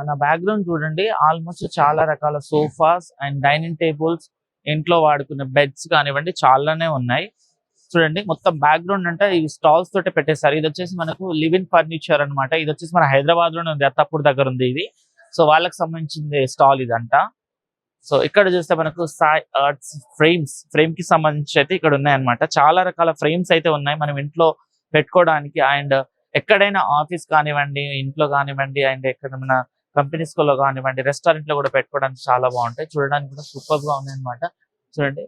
నా బ్యాక్గ్రౌండ్ చూడండి, ఆల్మోస్ట్ చాలా రకాల సోఫాస్ అండ్ డైనింగ్ టేబుల్స్, ఇంట్లో వాడుకునే బెడ్స్ కానివ్వండి చాలానే ఉన్నాయి. చూడండి మొత్తం బ్యాక్గ్రౌండ్ అంటే ఈ స్టాల్స్ తోటే పెట్టేస్తారు. ఇది వచ్చేసి మనకు లివింగ్ ఫర్నిచర్ అనమాట. ఇది వచ్చేసి మన హైదరాబాద్ లోనే ఉంది, అత్తాపూర్ దగ్గర ఉంది ఇది. సో వాళ్ళకి సంబంధించింది స్టాల్ ఇదంట. సో ఇక్కడ చూస్తే మనకు సాయి ఆర్ట్స్ ఫ్రేమ్ కి సంబంధించి అయితే ఇక్కడ ఉన్నాయి అనమాట. చాలా రకాల ఫ్రేమ్స్ అయితే ఉన్నాయి మనం ఇంట్లో పెట్టుకోవడానికి. అండ్ ఎక్కడైనా ఆఫీస్ కానివ్వండి, ఇంట్లో కానివ్వండి, అండ్ ఎక్కడైనా కంపెనీస్ లో కానివ్వండి, రెస్టారెంట్ లో కూడా పెట్టుకోవడానికి చాలా బాగుంటాయి. చూడడానికి కూడా సూపర్ గా ఉన్నాయి అనమాట. చూడండి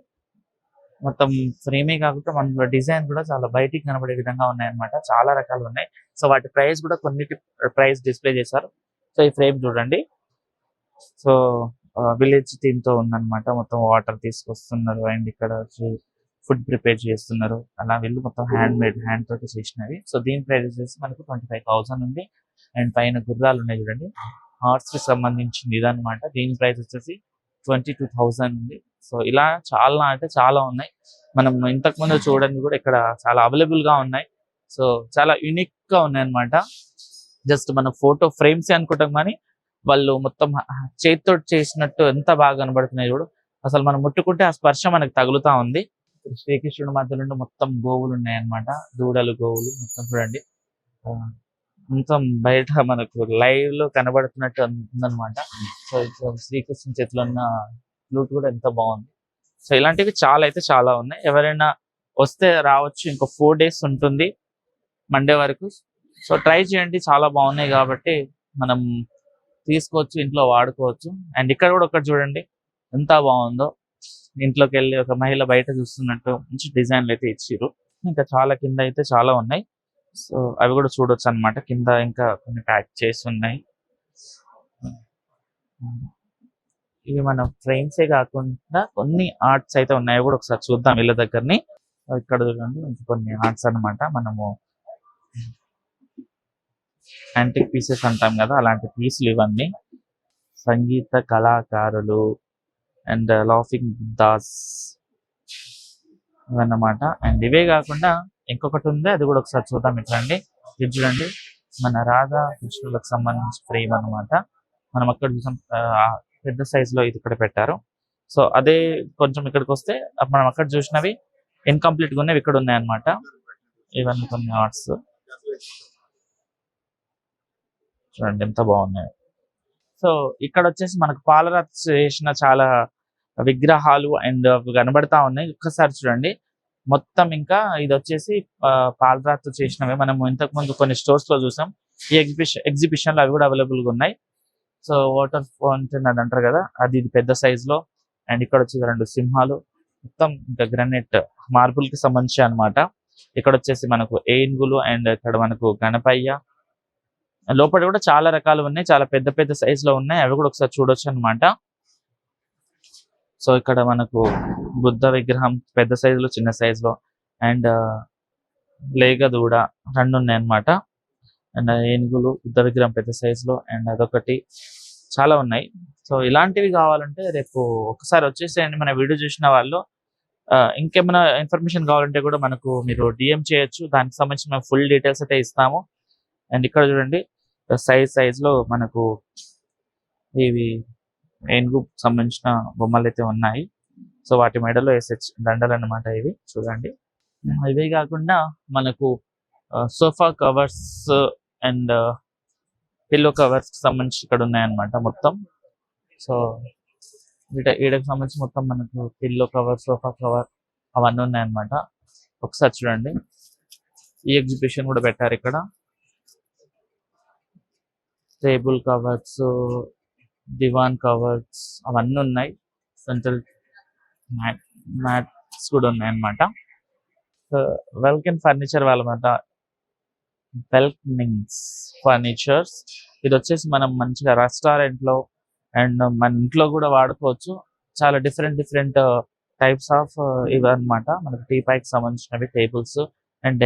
మొత్తం ఫ్రేమే కాకుండా మన డిజైన్ కూడా చాలా బయటికి కనబడే విధంగా ఉన్నాయి అనమాట. చాలా రకాలు ఉన్నాయి. సో వాటి ప్రైస్ కూడా కొన్నిటి ప్రైస్ డిస్ప్లే చేశారు. సో ఈ ఫ్రేమ్ చూడండి, సో విలేజ్ థీమ్ తో ఉందన్నమాట. మొత్తం వాటర్ తీసుకొస్తున్నారు అండ్ ఇక్కడ ఫుడ్ ప్రిపేర్ చేస్తున్నారు. అలా వీళ్ళు మొత్తం హ్యాండ్ తోటి చేసినవి. సో దీని ప్రైస్ వచ్చేసి మనకు 25,000 ఉంది. అండ్ పైన గుర్రాలు ఉన్నాయి చూడండి, హార్స్ కి సంబంధించింది ఇదన్నమాట. దీని ప్రైస్ వచ్చేసి 22,000 ఉంది. సో ఇలా చాలా అంటే చాలా ఉన్నాయి. మనం ఇంతకు ముందు చూడడానికి కూడా ఇక్కడ చాలా అవైలబుల్ గా ఉన్నాయి. సో చాలా యూనిక్ గా ఉన్నాయి అనమాట. జస్ట్ మన ఫోటో ఫ్రేమ్స్ అనుకుంటాం కానీ వాళ్ళు మొత్తం చేతితో చేసినట్టు ఎంత బాగా కనబడుతున్నాయి చూడు. అసలు మనం ముట్టుకుంటే ఆ స్పర్శ మనకు తగులుతా ఉంది. శ్రీకృష్ణుడి మధ్యలో మొత్తం గోవులు ఉన్నాయి అన్నమాట, దూడలు గోవులు మొత్తం చూడండి. మొత్తం బయట మనకు లైవ్ లో కనబడుతున్నట్టు ఉందన్నమాట. సో శ్రీకృష్ణుని చేతిలో ఉన్న ఫ్లూట్ కూడా ఎంత బాగుంది. సో ఇలాంటివి చాలా అయితే చాలా ఉన్నాయి. ఎవరైనా వస్తే రావచ్చు, ఇంకో 4 days ఉంటుంది మండే వరకు. సో ట్రై చేయండి, చాలా బాగున్నాయి కాబట్టి మనం తీసుకోవచ్చు, ఇంట్లో వాడుకోవచ్చు. అండ్ ఇక్కడ కూడా ఒకటి చూడండి ఎంత బాగుందో. ఇంట్లోకి వెళ్ళి ఒక మహిళ బయట చూస్తున్నట్టు మంచి డిజైన్లు అయితే ఇచ్చిర్రు. ఇంకా చాలా కింద అయితే చాలా ఉన్నాయి. సో అవి కూడా చూడొచ్చు అన్నమాట. కింద ఇంకా కొన్ని ప్యాక్ చేసి ఉన్నాయి. ఇవి మన ఫ్రేమ్సే కాకుండా కొన్ని ఆర్ట్స్ అయితే ఉన్నాయి, కూడా ఒకసారి చూద్దాం వీళ్ళ దగ్గరని. ఇక్కడ చూడండి కొన్ని ఆర్ట్స్ అన్నమాట. మనము యాంటిక్ పీసెస్ అంటాం కదా, అలాంటి పీసులు ఇవన్నీ. సంగీత కళాకారులు అండ్ లాఫింగ్ బుద్ధాస్ ఇవన్నమాట. అండ్ ఇవే కాకుండా ఇంకొకటి ఉంది, అది కూడా ఒకసారి చూద్దాం. ఇట్లండి ఇది చూడండి, మన రాధా కృష్ణులకు సంబంధించి ఫ్రేమ్ అన్నమాట. మనం అక్కడ చూసాం పెద్ద సైజ్ లో ఇది ఇక్కడ పెట్టారు. సో అదే కొంచెం ఇక్కడికి వస్తే మనం అక్కడ చూసినవి ఇన్కంప్లీట్ గా ఉన్నవి ఇక్కడ ఉన్నాయి అన్నమాట. ఇవన్నీ కొన్ని ఆర్ట్స్ చూడండి ఎంత బాగున్నాయి. సో ఇక్కడ వచ్చేసి మనకు పాలరాతి చేసిన చాలా విగ్రహాలు అండ్ కనబడతా ఉన్నాయి. ఒక్కసారి చూడండి మొత్తం. ఇంకా ఇది వచ్చేసి పాలరాతి చేసినవి. మనం ఇంతకు ముందు కొన్ని స్టోర్స్ లో చూసాం. ఈ ఎగ్జిబిషన్ లో అవి కూడా అవైలబుల్ గా ఉన్నాయి. సో వాటర్ ఫౌంటైన్ అది అంటారు కదా, అది ఇది పెద్ద సైజ్ లో. అండ్ ఇక్కడ వచ్చేసి 2 సింహాలు, మొత్తం ఇంకా గ్రానైట్ మార్బుల్ కి సంబంధించి అన్నమాట. ఇక్కడ వచ్చేసి మనకు ఏనుగులు అండ్ ఇక్కడ మనకు గణపయ్య. లోపల కూడా చాలా రకాలు ఉన్నాయి, చాలా పెద్ద పెద్ద సైజ్ లో ఉన్నాయి. అవి కూడా ఒకసారి చూడొచ్చు అన్నమాట. సో ఇక్కడ మనకు బుద్ధ విగ్రహం పెద్ద సైజులో, చిన్న సైజులో. అండ్ లేగ దూడ 2 ఉన్నాయి అన్నమాట. అండ్ ఏనుగులు యుద్ధ విగ్రహం పెద్ద సైజులో అండ్ అదొకటి చాలా ఉన్నాయి. సో ఇలాంటివి కావాలంటే రేపు ఒకసారి వచ్చేసేయండి. మన వీడియో చూసిన వాళ్ళు ఇంకేమైనా ఇన్ఫర్మేషన్ కావాలంటే కూడా మనకు మీరు డిఎం చేయొచ్చు. దానికి సంబంధించిన మేము ఫుల్ డీటెయిల్స్ అయితే ఇస్తాము. అండ్ ఇక్కడ చూడండి సైజ్లో మనకు ఇవి ఏనుగు సంబంధించిన బొమ్మలు అయితే ఉన్నాయి. సో వాటి మెడలో వేసే దండలు అన్నమాట ఇవి చూడండి. ఇవే కాకుండా మనకు sofa covers and pillow covers సంబంధించి ఇక్కడ ఉన్నాయన్నమాట మొత్తం. సో వీటికి సంబంధించి మొత్తం మనకు పిల్లో కవర్, సోఫా కవర్ అవన్నీ ఉన్నాయన్నమాట. ఒకసారి చూడండి. ఈ ఎగ్జిబిషన్ కూడా పెట్టారు ఇక్కడ. టేబుల్ కవర్స్, దివాన్ కవర్స్ అవన్నీ ఉన్నాయి. సెంట్రల్ మ్యాట్స్ కూడా ఉన్నాయి అన్నమాట. వెల్కమ్ ఫర్నిచర్ వాళ్ళమాట. వెల్కమింగ్స్ ఫర్నిచర్స్ ఇది వచ్చేసి మనం మంచిగా రెస్టారెంట్ లో అండ్ మన ఇంట్లో కూడా వాడుకోవచ్చు. చాలా డిఫరెంట్ టైప్స్ ఆఫ్ ఇవి అనమాట. మనకి టీ పైకి సంబంధించినవి టేబుల్స్ అండ్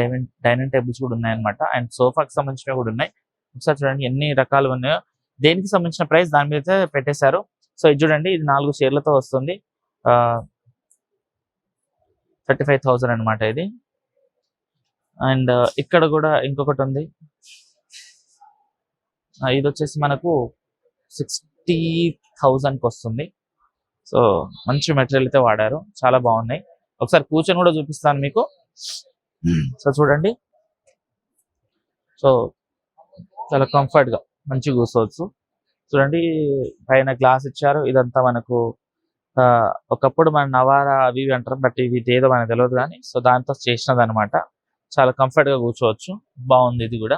డైనింగ్ టేబుల్స్ కూడా ఉన్నాయి అనమాట. అండ్ సోఫాకి సంబంధించినవి కూడా ఉన్నాయి. ఒకసారి చూడండి ఎన్ని రకాలు ఉన్నాయో. దేనికి సంబంధించిన ప్రైస్ దాని మీద పెట్టేశారు. సో ఇది చూడండి, ఇది 4 చైర్లతో వస్తుంది. 35,000 అనమాట ఇది. అండ్ ఇక్కడ కూడా ఇంకొకటి ఉంది. ఇది వచ్చేసి మనకు 60,000కి వస్తుంది. సో మంచి మెటీరియల్ అయితే వాడారు, చాలా బాగున్నాయి. ఒకసారి కూర్చొని కూడా చూపిస్తాను మీకు. సో చూడండి, సో చాలా కంఫర్ట్ గా మంచిగా కూర్చోవచ్చు. చూడండి పైన గ్లాస్ ఇచ్చారు. ఇదంతా మనకు ఒకప్పుడు మన నవారా అవి ఇవి అంటారు, బట్ ఇది ఏదో మనకు తెలియదు కానీ సో దాంతో చేసినది అనమాట. చాలా కంఫర్ట్ గా కూర్చోవచ్చు, బాగుంది ఇది కూడా.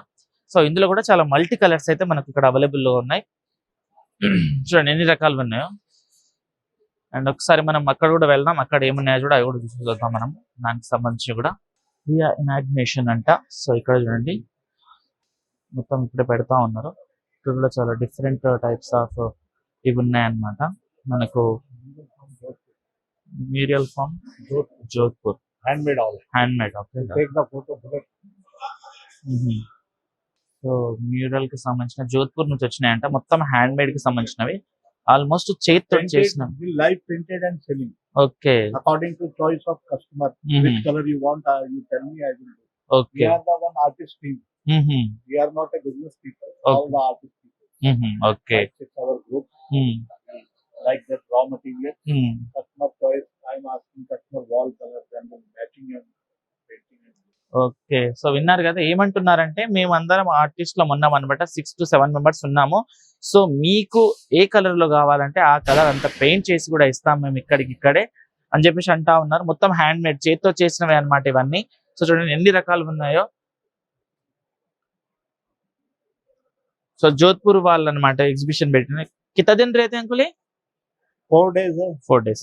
సో ఇందులో కూడా చాలా మల్టీ కలర్స్ అయితే మనకు ఇక్కడ అవైలబుల్ లో ఉన్నాయి. చూడండి ఎన్ని రకాలు ఉన్నాయో. అండ్ ఒకసారి మనం అక్కడ కూడా వెళ్దాం, అక్కడ ఏమున్నాయో కూడా అవి కూడా చూసుకుందాం మనం. దానికి సంబంధించి కూడా ఇమాజినేషన్ అంట. సో ఇక్కడ చూడండి మొత్తం ఇక్కడే పెడతా ఉన్నారు. ఇక్కడ కూడా చాలా డిఫరెంట్ టైప్స్ ఆఫ్ ఇవి ఉన్నాయన్నమాట. మనకు mural from Jodhpur Handmade all. Handmade. Okay. Take the photo for that. So mural కి సంబంధించిన జోధ్పూర్ నుంచి వచ్చినాయంట. మొత్తం హ్యాండ్ మేడ్ కి సంబంధించినవి, ఆల్మోస్ట్ చేతితో చేసిన. Live printed and selling. Okay. According to choice of customer, which color you want, you tell me, I will do. Okay. We are the one artist team. We are not a business people. All the artist people. Okay. It's our group. Like that raw material. Customer choice. I'm asking customer wall color, then matching and painting. Okay. So విన్నారు కదా ఏమంటున్నారంటే, మేమందరం ఆర్టిస్ట్ లో ఉన్నాం అనమాట. 6 to 7 మెంబర్స్ ఉన్నాము. సో మీకు ఏ కలర్ లో కావాలంటే ఆ కలర్ అంతా పెయింట్ చేసి కూడా ఇస్తాం మేము ఇక్కడే అని చెప్పేసి అంటా ఉన్నారు. మొత్తం హ్యాండ్ మేడ్ చేతితో చేసినవి అనమాట ఇవన్నీ. సో చూడండి ఎన్ని రకాలు ఉన్నాయో. సో జోధ్పూర్ వాళ్ళు అనమాట ఎగ్జిబిషన్ పెట్టిన. కిత దిన్ రేతే అంకులే? 4 days. 4 days.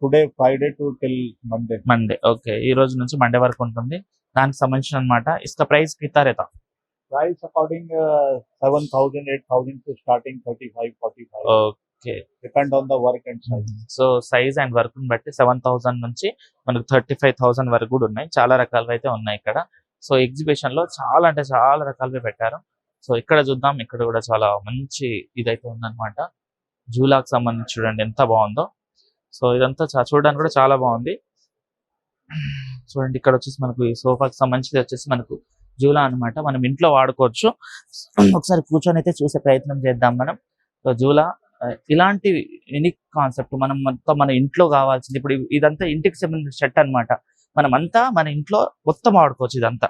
Today Friday to till Monday. Monday. Okay. ఈ రోజు నుంచి మండే వరకు ఉంటుంది. దానికి సంబంధించిన అనమాట. ఇస్కా ప్రైస్ కితా రేతా? Price according 7,000, 8,000 to starting 35, 45. Okay. Depend on the work and size. So size and work ని బట్టి 7,000 నుంచి మనకు 35,000 వరకు కూడా ఉన్నాయి. చాలా రకాలు అయితే ఉన్నాయి ఇక్కడ. సో ఎగ్జిబిషన్ లో చాలా అంటే చాలా రకాలుగా పెట్టారు. సో ఇక్కడ చూద్దాం, ఇక్కడ కూడా చాలా మంచి ఇదైతే ఉందన్నమాట. జూలాకి సంబంధించి చూడండి ఎంత బాగుందో. సో ఇదంతా చూడడానికి కూడా చాలా బాగుంది. చూడండి ఇక్కడ వచ్చేసి మనకు ఈ సోఫాకి సంబంధించి వచ్చేసి మనకు జూలా అనమాట. మనం ఇంట్లో వాడుకోవచ్చు. ఒకసారి కూర్చొని అయితే చూసే ప్రయత్నం చేద్దాం మనం. సో జూలా ఇలాంటి యూనిక్ కాన్సెప్ట్ మనం మొత్తం మన ఇంట్లో కావాల్సింది. ఇప్పుడు ఇదంతా ఇంటికి సంబంధించిన సెట్ అనమాట. మనం అంతా మన ఇంట్లో మొత్తం వాడుకోవచ్చు ఇదంతా.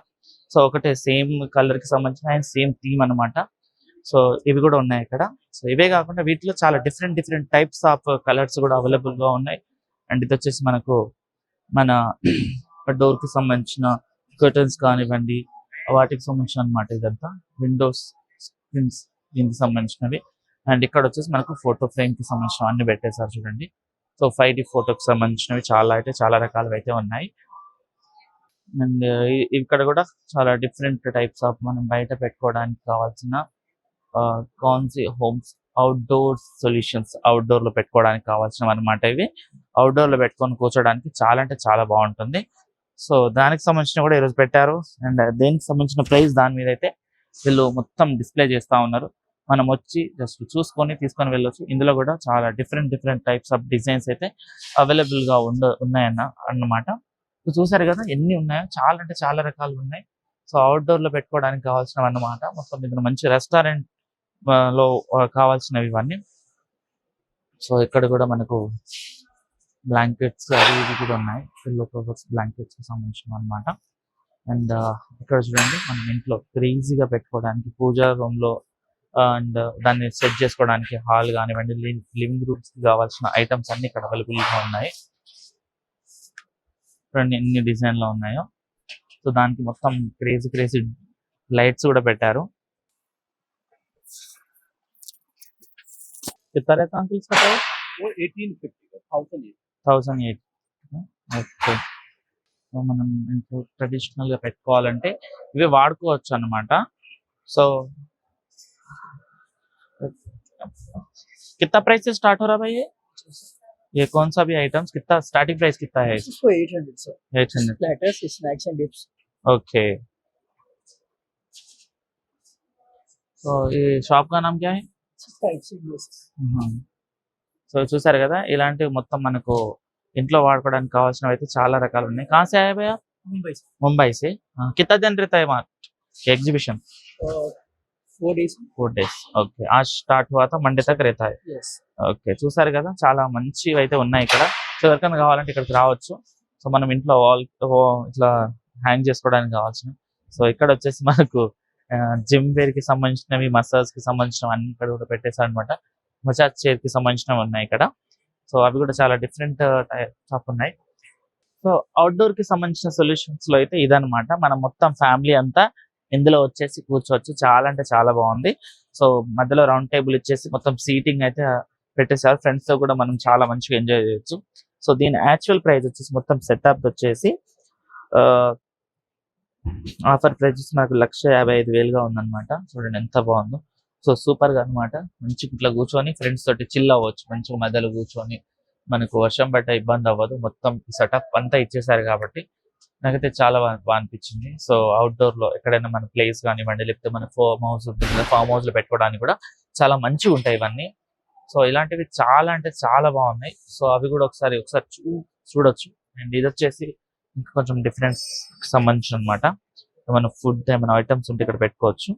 సో ఒకటే సేమ్ కలర్ కి సంబంధించిన సేమ్ థీమ్ అనమాట. సో ఇవి కూడా ఉన్నాయి ఇక్కడ. సో ఇవే కాకుండా వీటిలో చాలా డిఫరెంట్ టైప్స్ ఆఫ్ కలర్స్ కూడా అవైలబుల్ గా ఉన్నాయి. అండ్ ఇది వచ్చేసి మనకు మన డోర్ కి సంబంధించిన కర్టన్స్ కానివ్వండి, వాటికి సంబంధించిన అనమాట. ఇదంతా విండోస్ స్క్రీన్స్ దీనికి సంబంధించినవి. అండ్ ఇక్కడ వచ్చేసి మనకు ఫోటో ఫ్రేమ్ కి సంబంధించిన అన్ని పెట్టేశారు చూడండి. సో 5D ఫోటోకి సంబంధించినవి చాలా రకాలు అయితే ఉన్నాయి. అండ్ ఇక్కడ కూడా చాలా డిఫరెంట్ టైప్స్ ఆఫ్ మనం బయట పెట్టుకోవడానికి కావాల్సిన కాన్సీ హోమ్స్ అవుట్డోర్ సొల్యూషన్స్, అవుట్డోర్ లో పెట్టుకోవడానికి కావాల్సినవి అనమాట. ఇవి అవుట్డోర్ లో పెట్టుకొని కూర్చోడానికి చాలా అంటే చాలా బాగుంటుంది. సో దానికి సంబంధించిన కూడా ఈరోజు పెట్టారు. అండ్ దేనికి సంబంధించిన ప్రైస్ దాని మీద అయితే వీళ్ళు మొత్తం డిస్ప్లే చేస్తూ ఉన్నారు. మనం వచ్చి జస్ట్ చూసుకొని తీసుకొని వెళ్ళొచ్చు. ఇందులో కూడా చాలా డిఫరెంట్ టైప్స్ ఆఫ్ డిజైన్స్ అయితే అవైలబుల్గా ఉన్నాయన్న అన్నమాట. సో చూసారు కదా ఎన్ని ఉన్నాయో, చాలా అంటే చాలా రకాలు ఉన్నాయి. సో అవుట్డోర్లో పెట్టుకోవడానికి కావాల్సినవి అన్నమాట. మొత్తం ఇక్కడ మంచి రెస్టారెంట్ లో కావాల్సినవి ఇవన్నీ. సో ఇక్కడ కూడా మనకు బ్లాంకెట్స్ అవి ఇవి కూడా ఉన్నాయి. పిల్లో కవర్స్ బ్లాంకెట్స్ కి సంబంధించినవి అనమాట. అండ్ ఇక్కడ చూడండి మనం ఇంట్లో క్రేజీగా పెట్టుకోవడానికి పూజా రూమ్ లో అండ్ దాన్ని సెట్ చేసుకోవడానికి హాల్ కానివ్వండి, లివింగ్ రూమ్స్ కి కావాల్సిన ఐటమ్స్ అన్ని ఇక్కడ అవైలబుల్ గా ఉన్నాయి. చూడండి ఎన్ని డిజైన్ లో ఉన్నాయో. సో దానికి మొత్తం క్రేజీ లైట్స్ కూడా పెట్టారు. वो 1850 1008 1008. ఓకే. సో మనం ఇంట్లో ట్రెడిషనల్ గా పెట్టుకోవాలంటే ఇవి వాడుకోవచ్చు అన్నమాట. సో कितना प्राइस से स्टार्ट हो रहा है भाई ये कौन सा भी आइटम्स कितना स्टार्टिंग प्राइस कितना है? इसको 800 sir. 800. Platters, snacks and dips. Okay. तो ये शॉप का नाम क्या है? Types of glasses. సో చూసారు కదా ఇలాంటివి మొత్తం మనకు ఇంట్లో వాడుకోవడానికి కావాల్సినవి అయితే చాలా రకాలు ఉన్నాయి. कहाँ से आए भैया? Mumbai. मुंबई से. कितना दिन रहता है वहाँ एग्जीबिशन? 4 days. 4 days. ఓకే. आज స్టార్ట్ हुआ था मंडे तक रहता है. Yes. ఓకే. చూసారు కదా చాలా మంచివి అయితే ఉన్నాయి ఇక్కడ. సో ఎవరికైనా కావాలంటే ఇక్కడికి రావచ్చు. సో మనం ఇంట్లో వాల్ ఇట్లా హ్యాంగ్ చేసుకోవడానికి కావాల్సిన. సో ఇక్కడ వచ్చేసి మనకు జిమ్ వేర్ కి సంబంధించినవి, మసాజ్ కి సంబంధించినవి అన్ని ఇక్కడ కూడా పెట్టేశారు అనమాట. మసాజ్ చైర్ కి సంబంధించినవి ఉన్నాయి ఇక్కడ. సో అవి కూడా చాలా డిఫరెంట్ టైప్స్ ఆఫ్ ఉన్నాయి. సో అవుట్డోర్ కి సంబంధించిన సొల్యూషన్స్ లో అయితే ఇదనమాట. మనం మొత్తం ఫ్యామిలీ అంతా ఇందులో వచ్చేసి కూర్చోవచ్చు. చాలా అంటే చాలా బాగుంది. సో మధ్యలో రౌండ్ టేబుల్ ఇచ్చేసి మొత్తం సీటింగ్ అయితే పెట్టేశారు. ఫ్రెండ్స్ తో కూడా మనం చాలా మంచిగా ఎంజాయ్ చేయొచ్చు. సో దీని యాక్చువల్ ప్రైస్ వచ్చేసి మొత్తం సెటప్ వచ్చేసి ఆఫర్ ప్రైస్ మనకు 1,55,000 ఉందన్నమాట. చూడండి ఎంత బాగుందో. సో సూపర్ గా అనమాట. మంచిగా ఇట్లా కూర్చొని ఫ్రెండ్స్ తోటి చిల్ అవ్వచ్చు. మంచిగా మధ్యలో కూర్చొని మనకు వర్షం పట్ట ఇబ్బంది అవ్వదు. మొత్తం సెటప్ అంతా ఇచ్చేసారు కాబట్టి నాకైతే చాలా బాగా అనిపించింది. సో అవుట్డోర్ లో ఎక్కడైనా మన ప్లేస్ కానివ్వండి, లేకపోతే మన ఫామ్ హౌస్ లో పెట్టుకోవడానికి కూడా చాలా మంచిగా ఉంటాయి ఇవన్నీ. సో ఇలాంటివి చాలా అంటే చాలా బాగున్నాయి. సో అవి కూడా ఒకసారి చూడొచ్చు. అండ్ ఇది వచ్చేసి ఇంకా కొంచెం డిఫరెన్స్ సంబంధించిన అనమాట. ఏమైనా ఫుడ్ ఏమైనా ఐటమ్స్ ఉంటే ఇక్కడ పెట్టుకోవచ్చు.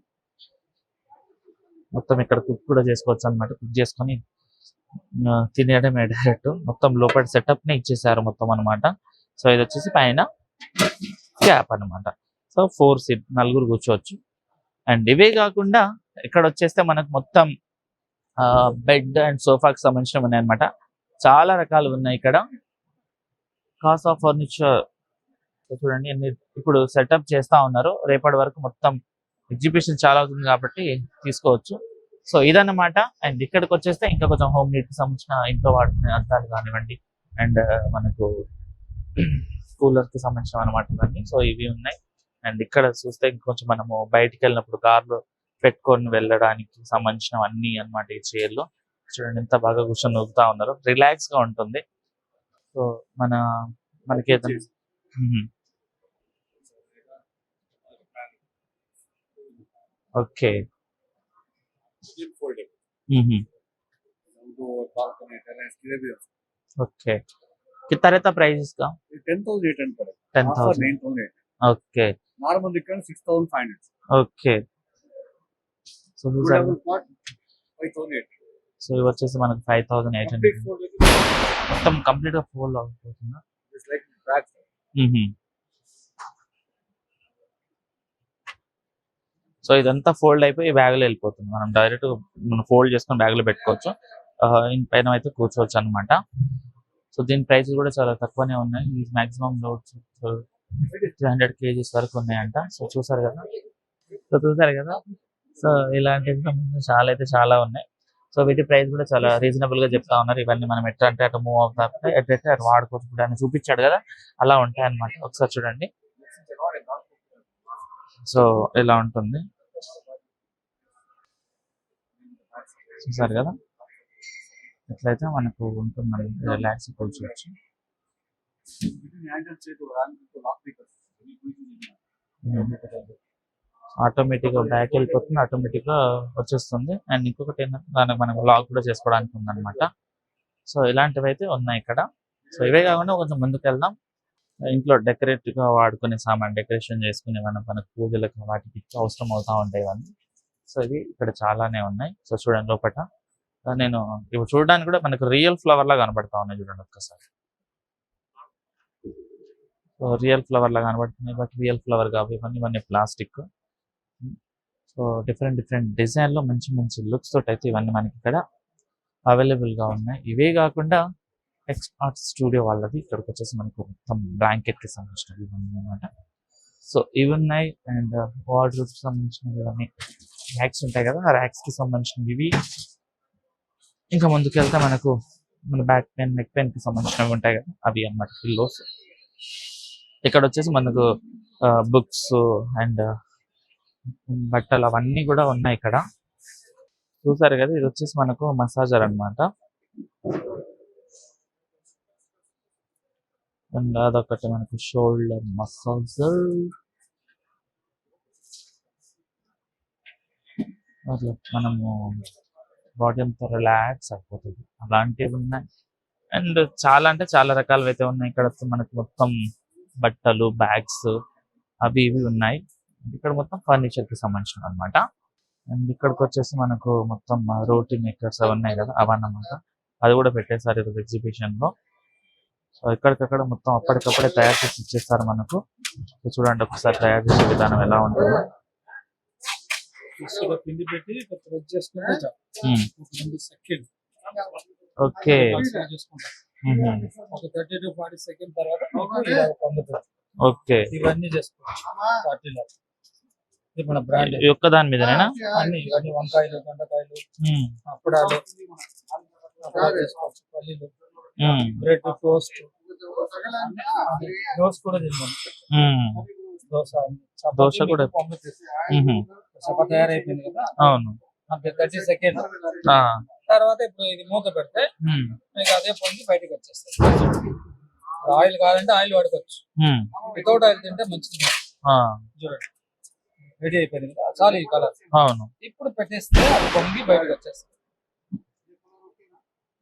మొత్తం ఇక్కడ కుక్ కూడా చేసుకోవచ్చు అనమాట. కుక్ చేసుకొని తినేయడమే డైరెక్ట్. మొత్తం లోపల సెటప్ నే ఇచ్చేసారు మొత్తం అనమాట. సో ఇది వచ్చేసి పైన క్యాప్ అనమాట. సో 4 సీట్ 4 కూర్చోవచ్చు. అండ్ ఇవే కాకుండా ఇక్కడ వచ్చేస్తే మనకు మొత్తం బెడ్ అండ్ సోఫాకి సంబంధించినవి ఉన్నాయి అనమాట. చాలా రకాలు ఉన్నాయి ఇక్కడ. కాస్ట్ ఆఫ్ ఫర్నిచర్ చూడండి అన్ని ఇప్పుడు సెటప్ చేస్తా ఉన్నారు. రేపటి వరకు మొత్తం ఎగ్జిబిషన్ చాలా అవుతుంది కాబట్టి తీసుకోవచ్చు. సో ఇదన్నమాట. అండ్ ఇక్కడికి వచ్చేస్తే ఇంకా కొంచెం హోమ్ నీడ్ కి సంబంధించిన ఇంట్లో వాడుకునే అద్దాలు కానివ్వండి, అండ్ మనకు కూలర్ కి సంబంధించిన అనమాట ఇవన్నీ. సో ఇవి ఉన్నాయి. అండ్ ఇక్కడ చూస్తే ఇంకొంచెం మనము బయటికి వెళ్ళినప్పుడు కార్లో పెట్టుకొని వెళ్ళడానికి సంబంధించినవన్నీ అనమాట. ఈ చైర్లో చూడండి ఎంత బాగా కూర్చొని ఊగుతా ఉన్నారు. రిలాక్స్ గా ఉంటుంది. సో మనకి ఓకే. ओके. कितना रहता प्राइस इसका? 10,800 पड़ेगा. 10,000. 9,800. Okay. Normal return 6,500. Okay. So so ఇవి వచ్చేసి మనకు 5,800 మొత్తం కంప్లీట్ గా ఫోల్డ్ అవుతుందా? సో ఇదంతా ఫోల్డ్ అయిపోయి బ్యాగ్ లో వెళ్ళిపోతుంది. మనం డైరెక్ట్ మనం ఫోల్డ్ చేసుకొని బ్యాగ్ లో పెట్టుకోవచ్చు. పైన అయితే కూర్చోవచ్చు అనమాట. సో దీని ప్రైస్ కూడా చాలా తక్కువనే ఉన్నాయి. మాక్సిమం లోడ్స్ 300 kgs వరకు ఉన్నాయంట. సో చూసారు కదా. సో ఇలాంటివి చాలా ఉన్నాయి. సో వీటి ప్రైస్ కూడా చాలా రీజనబుల్ గా చెప్తా ఉన్నారు. ఇవన్నీ మనం ఎట్లా అంటే అటు మూవ్ అవుతా ఎట్లయితే అటు వాడుకోవచ్చు అని చూపించాడు కదా, అలా ఉంటాయి అనమాట. ఒకసారి చూడండి. సో ఇలా ఉంటుంది. చూసారు కదా ఎట్లయితే మనకు ఉంటుందండి. రిలాక్స్ కూర్చోవచ్చు. between handles to run to lock pickers. Automatic గా బ్యాక్ వెళ్ళిపోతుంది, ఆటోమేటిక్ గా వచ్చేస్తుంది. అండ్ ఇంకొకటి ఏంటంటే దానికి మనం లాక్ కూడా చేసుకోవడానికి ఉందన్నమాట. సో ఇలాంటివి అయితే ఉన్నాయి ఇక్కడ. సో ఇవే కాకుండా కొంచెం ముందుకు వెళ్దాం. ఇంట్లో డెకరేటివ్ గా వాడుకునే సామాన్, డెకరేషన్ చేసుకునే మనకు పూజలకు వాటికి అవసరం అవుతా ఉంటాయి ఇవన్నీ. సో ఇవి ఇక్కడ చాలానే ఉన్నాయి. సో చూడండి లోపల నేను ఇప్పుడు చూడడానికి కూడా మనకు రియల్ ఫ్లవర్ లా కనబడతా ఉన్నాయి. చూడండి ఒక్కసారి. సో రియల్ ఫ్లవర్ లా కనబడుతున్నాయి, బట్ రియల్ ఫ్లవర్ కావు ఇవన్నీ ప్లాస్టిక్. సో డిఫరెంట్ డిజైన్ లో మంచి మంచి లుక్స్ తోటి అయితే ఇవన్నీ మనకి ఇక్కడ అవైలబుల్ గా ఉన్నాయి. ఇవే కాకుండా ఎక్స్ ఆర్ట్ స్టూడియో వాళ్ళది ఇక్కడికి వచ్చేసి మనకు మొత్తం బ్లాంకెట్ కి సంబంధించినవి ఇవన్నీ అనమాట. సో ఇవి ఉన్నాయి. అండ్ వార్డ్రోబ్ సంబంధించినవి ఇవన్నీ ర్యాక్స్ ఉంటాయి కదా, ఆ ర్యాక్స్ కి సంబంధించినవి ఇవి. ఇంకా ముందుకు వెళ్తే మనకు మన బ్యాక్ పెయిన్, నెక్ పెయిన్ కి సంబంధించినవి ఉంటాయి కదా, అవి అన్నమాట పిల్లోస్. ఇక్కడ వచ్చేసి మనకు బుక్స్ అండ్ బట్టలు అవన్నీ కూడా ఉన్నాయి ఇక్కడ. చూసారు కదా, ఇది వచ్చేసి మనకు మసాజర్ అన్నమాట. అండ్ అదొకటి మనకు షోల్డర్ మసాజర్. అట్లా మనము బాడీ అంతా రిలాక్స్ అయిపోతుంది, అలాంటివి ఉన్నాయి. అండ్ చాలా అంటే చాలా రకాలు అయితే ఉన్నాయి ఇక్కడ. మనకు మొత్తం బట్టలు, బ్యాగ్స్ అవి ఇవి ఉన్నాయి. ఇక్కడ మొత్తం ఫర్నిచర్ కి సంబంధించిన అనమాట. అండ్ ఇక్కడికి వచ్చేసి మనకు మొత్తం రోటీ మేకర్స్ అవి ఉన్నాయి కదా, అవన్నమాట. అది కూడా పెట్టేశారు ఈరోజు ఎగ్జిబిషన్ లో. సో ఇక్కడికక్కడ మొత్తం అప్పటికప్పుడే తయారు చేసి ఇచ్చేస్తారు మనకు. చూడండి ఒకసారి తయారు చేసే విధానం ఎలా ఉంటుందో. పిండి పెట్టి చేసుకుంటే సెకండ్ ఓకే, ఒక 30 to 40 సెకండ్ తర్వాత ఇలా పొందుతుంది. ఓకే, ఇవన్నీ చేసుకోవచ్చు. ఇది మన బ్రాండ్ ఒక్క దాని మీదనేనా? అన్ని ఇవన్నీ వంకాయలు, బెండకాయలు, అప్పడాలు చేసుకోవచ్చు. పల్లీలు, బ్రెడ్, టోస్ట్ కూడా తిన్నాం. దోశ కూడా సభ తయారైపోయింది కదా. అవును, అంటే 30 సెకండ్ తర్వాత ఇప్పుడు ఇది మూత పెడితే మీకు అదే పొంగి బయటకు వచ్చేస్తుంది. ఆయిల్ కావాలంటే ఆయిల్ వాడుకోవచ్చు, వితౌట్ ఆయిల్ తింటే మంచిది. చూడండి రెడీ అయిపోయింది కదా, చాలు ఈ కలర్. అవును, ఇప్పుడు పెట్టేస్తే అది పొంగి బయటకు వచ్చేస్తుంది.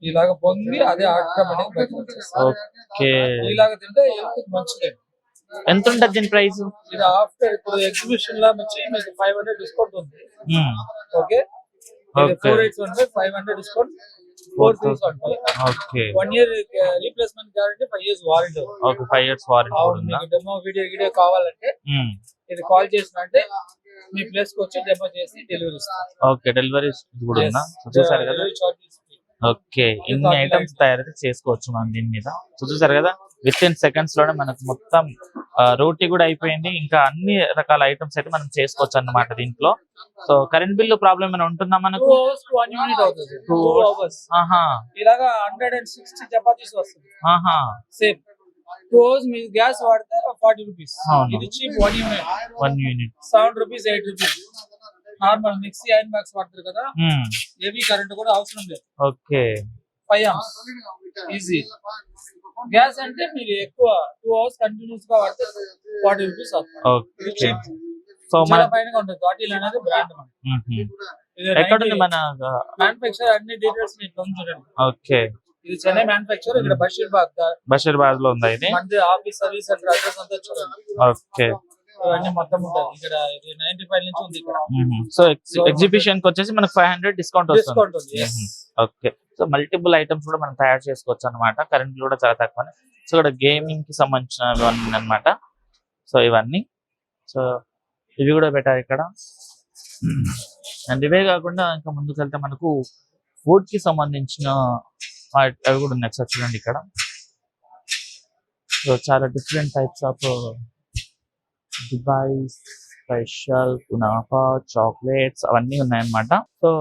ఇలాగ పొంగి అదే ఆటోమేటిక్ బయటకు వచ్చేస్తుంది. ఓకే, ఇలాగ తింటే మంచిది. ఎంత ఉంటుంది దీని ప్రైస్? ఇది ఆఫ్టర్ ఇప్పుడు ఎగ్జిబిషన్ లో వచ్చి మీకు 500 డిస్కౌంట్ ఉంది. Okay, 481 500 discount 4,000. Okay, 1 year replacement guarantee, 5 years warranty. Okay, 5 years warranty ఉందా? మీకు డెమో వీడియో కావాలంటే ఇది కాల్ చేసినంటే మీ ప్లేస్ కి వచ్చి డెమో చేసి డెలివరీ ఇస్తాం. ఓకే, డెలివరీ కూడా ఉందా? చూసారు కదా. ఓకే, ఇన్ని ఐటమ్స్ తయారు చేసుకోవచ్చు మనం దీని మీద. చూసారు కదా, విత్ ఇన్ సెకండ్స్ లోనే మనకు మొత్తం రోటీ కూడా అయిపోయింది. ఇంకా అన్ని రకాల ఐటమ్స్ అయితే మనం చేసుకోవచ్చు అన్నమాట దీంట్లో. సో కరెంట్ బిల్లు ప్రాబ్లం ఏమైనా ఉంటుందా మనకు? 2 hours 1 unit అవుతుంది. 2 hours. ఇలాగా 160 చపాతీస్ వస్తుంది. సేమ్ 2 hours మీరు గ్యాస్ వాడితే 40 రూపీస్. ఇది cheap 1 unit 7 rupees 8 rupees. Normal mixie iron box వాడతారు కదా, హెవీ కరెంట్ కూడా అవసరం లేదు. Okay, 5 amps easy. గ్యాస్ అంటే మీరు ఎక్కువ 2 hours కంటిన్యూస్ గా వాడితే 40 రూపీస్ అవుతుంది. సో మన పైన ఉంటుంది. బాటిల్ అనేది బ్రాండ్ ఎక్కడ ఉంది మన మ్యానుఫ్యాక్చర్, అన్ని డీటెయిల్స్ చూడండి. ఓకే, ఇది చెన్నై మ్యానుఫ్యాక్చర్, ఇక్కడ బషీర్బాద్ లో ఉందా ఇది? మన ఆఫీస్ సర్వీస్ సెంటర్ అడ్రస్ అంతా చూడండి. ఓకే, ఇవన్నీ మొత్తం ఉంటాయి ఇక్కడ. ఇది 95 నుంచి ఉంది ఇక్కడ. సో ఎగ్జిబిషన్ కి వచ్చేసి మనకు 500 డిస్కౌంట్ వస్తుంది. ఓకే, సో మల్టిపుల్ ఐటమ్స్ కూడా మనం తయారు చేసుకోవచ్చు అనమాట. కరెంట్ కూడా చాలా తక్కువ. సో ఇక్కడ గేమింగ్ కి సంబంధించినవి అనమాట. సో ఇవన్నీ, సో ఇవి కూడా పెట్టారు ఇక్కడ. అండ్ ఇవే కాకుండా ఇంకా ముందుకు వెళ్తే మనకు ఫుడ్ కి సంబంధించిన అవి కూడా ఉన్నాయి. సార్ చూడండి ఇక్కడ. సో చాలా different types of Dubai special kunafa chocolates అవన్నీ ఉన్నాయన్నమాట. సో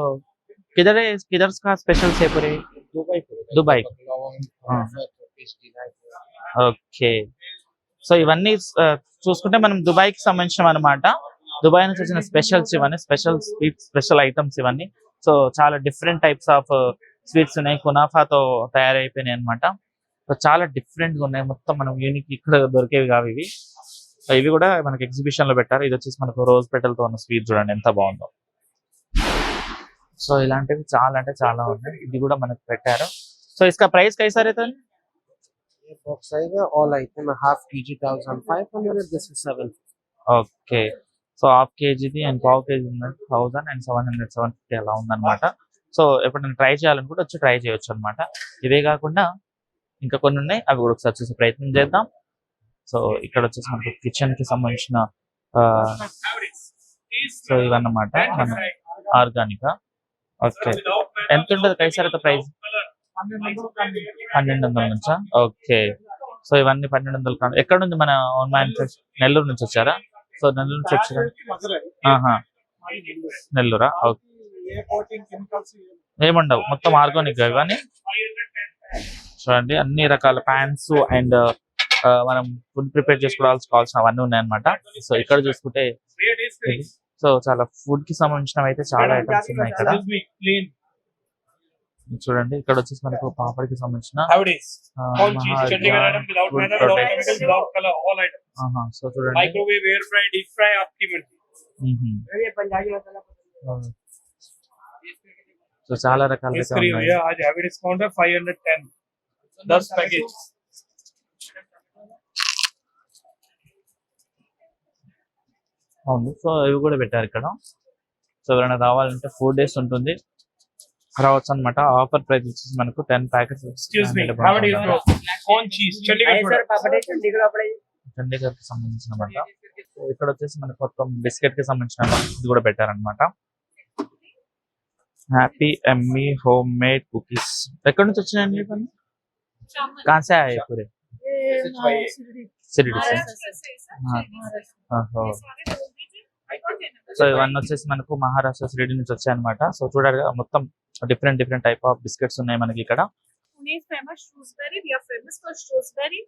किधर का स्पेशल से पूरे दुबई ఓకే. సో ఇవన్నీ చూసుకుంటే మనం దుబాయ్కి సంబంధించిన అనమాట. దుబాయ్ నుంచి వచ్చిన స్పెషల్స్ ఇవన్నీ, స్పెషల్ స్వీట్స్, స్పెషల్ ఐటమ్స్ ఇవన్నీ. సో చాలా డిఫరెంట్ టైప్స్ ఆఫ్ స్వీట్స్ ఉన్నాయి, కునాఫాతో తయారైపోయినాయి అనమాట. సో చాలా డిఫరెంట్ గా ఉన్నాయి, మొత్తం మనం యూనిక్ ఇక్కడ దొరికేవి కావు ఇవి. సో ఇవి కూడా మనకి ఎగ్జిబిషన్ లో పెట్టారు. ఇది వచ్చేసి మనకు రోజ్ పెటల్ తో ఉన్న స్వీట్, చూడండి ఎంత బాగుందో. సో ఇలాంటివి చాలా అంటే చాలా ఉన్నాయి, ఇది కూడా మనకు పెట్టారు. సో इसका प्राइस कैसा रहता है? ये बॉक्स आएगा all item half kg 1500, this is 7. Okay, so half కేజీది అండ్ పావు కేజీ ఉంది 1000 అండ్ 700 750 అలా ఉందన్నమాట. సో ఎప్పుడైనా ట్రై చేయాలనుకుంటే వచ్చి ట్రై చేయొచ్చు అనమాట. ఇవే కాకుండా ఇంకా కొన్ని ఉన్నాయి, అవి కూడా ఒకసారి చూసే ప్రయత్నం చేద్దాం. సో ఇక్కడ వచ్చేసి మనకు కిచెన్ కి సంబంధించిన సో ఇవన్నమాట మన ఆర్గానిక్. ఓకే, ఎంత ఉంటుంది కైసారైతే ప్రైస్? 1200 నుంచా? ఓకే, సో ఇవన్నీ 1200. ఎక్కడ నుంచి మన మ్యానుఫ్యాక్చర్? నెల్లూరు నుంచి వచ్చారా? సో నెల్లూరు నుంచి వచ్చారా? నెల్లూరా? ఓకే, ఏముండవు, మొత్తం ఆర్గానిక్ ఇవన్నీ. చూడండి అన్ని రకాల ప్యాన్స్ అండ్ మనం ఫుడ్ ప్రిపేర్ చేసుకోవాల్సిన అవన్నీ ఉన్నాయన్నమాట. సో ఇక్కడ చూసుకుంటే సో చాలా ఫుడ్ కి సంబంధించినవి అయితే చాలా ఐటమ్స్ ఉన్నాయి ఇక్కడ. చూడండి ఇక్కడ వచ్చేసి మనకు పాపడికి సంబంధించిన సో చూడండి సో చాలా రకాల అవును. సో ఇవి కూడా పెట్టారు ఇక్కడ. సో ఎవరైనా రావాలంటే 4 days ఉంటుంది, రావచ్చు అనమాట. ఆఫర్ ప్రైస్ వచ్చేసి మనకు 10 ప్యాకెట్స్ చండీగఢ్ కి సంబంధించిన అనమాట. సో ఇక్కడ వచ్చేసి మనకు మొత్తం బిస్కెట్ కి సంబంధించిన ఇది కూడా పెట్టారనమాట. Happy Emmy home made cookies. ఎక్కడి నుంచి వచ్చినాయండి ఇవన్నీ? కాన్సే పూరే సిరిడి. సో ఇవన్నీ వచ్చేసి మనకు మహారాష్ట్ర సిరిడి నుంచి వచ్చాయన్నమాట. సో చూడాలి మొత్తం డిఫరెంట్ టైప్ ఆఫ్ బిస్కెట్స్ ఉన్నాయి మనకి ఇక్కడ. Pune is famous shrewsbury. We are famous for shrewsbury.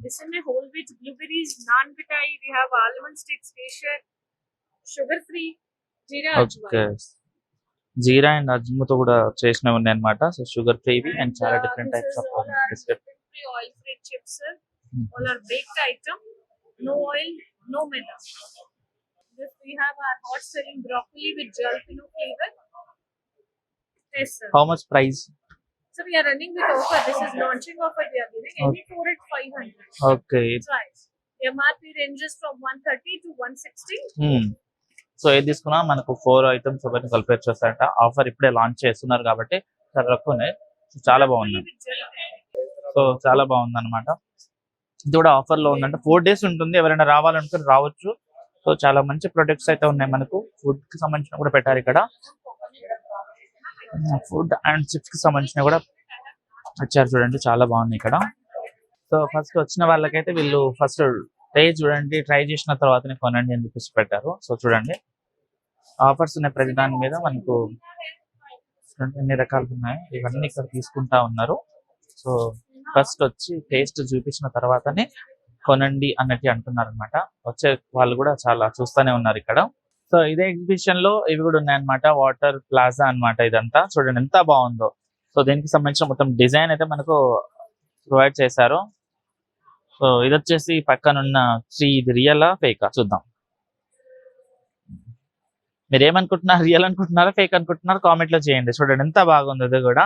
This is my whole wheat blueberries, naan mitai. We have almond sticks, kesher, sugar free, jeera ajwain. జీరా అండ్ అజ్మతో కూడా చేసినవి ఉన్నాయి అన్నమాట. సో షుగర్ ఫ్రీవి అండ్ చాలా different types of biscuit. Oil free chips, sir. All are baked item. No oil, no maida. This we have our hot selling broccoli with jalapeno flavor. Yes, sir. How much price? So we are running with offer. This is launching offer we are giving. Any 4 at 500. Okay. Price. MRP ranges from 130 to 160. So ఏది తీసుకున్నా మనకు 4 items ఒకటి కలిపి వచ్చేస్తారంట. ఆఫర్ ఇప్పుడే లాంచ్ చేస్తున్నారు కాబట్టి చాలా తక్కువనే. చాలా బాగుంది. సో చాలా బాగుంది అనమాట. ఇది కూడా ఆఫర్ లో ఉందంటే 4 days ఉంటుంది. ఎవరైనా రావాలనుకుని రావచ్చు. సో చాలా మంచి ప్రొడక్ట్స్ అయితే ఉన్నాయి మనకు. ఫుడ్ కి సంబంధించిన కూడా పెట్టారు ఇక్కడ. ఫుడ్ అండ్ చిప్స్ కి సంబంధించిన కూడా వచ్చారు, చూడండి చాలా బాగుంది ఇక్కడ. సో ఫస్ట్ వచ్చిన వాళ్ళకైతే వీళ్ళు ఫస్ట్ టేస్ట్ చూడండి, ట్రై చేసిన తర్వాతనే కొనండి అని చెప్పేసి పెట్టారు. సో చూడండి ఆఫర్స్ ఉన్నాయి ప్రతి దాని మీద మనకు. ఎన్ని రకాలు ఉన్నాయి ఇవన్నీ ఇక్కడ తీసుకుంటా ఉన్నారు. సో ఫస్ట్ వచ్చి టేస్ట్ చూపించిన తర్వాతనే కొనండి అన్నట్టు అంటున్నారు అనమాట. వచ్చే వాళ్ళు కూడా చాలా చూస్తూనే ఉన్నారు ఇక్కడ. సో ఇదే ఎగ్జిబిషన్ లో ఇవి కూడా ఉన్నాయన్నమాట. వాటర్ ప్లాజా అన్నమాట ఇదంతా. చూడండి ఎంత బాగుందో. సో దీనికి సంబంధించిన మొత్తం డిజైన్ అయితే మనకు ప్రొవైడ్ చేశారు. సో ఇది వచ్చేసి పక్కనున్న ఇది రియలా ఫేకా చూద్దాం. మీరు ఏమనుకుంటున్నారు, రియల్ అనుకుంటున్నారా ఫేక్ అనుకుంటున్నారా కామెంట్ లో చేయండి. చూడండి ఎంత బాగుంది ఇది కూడా.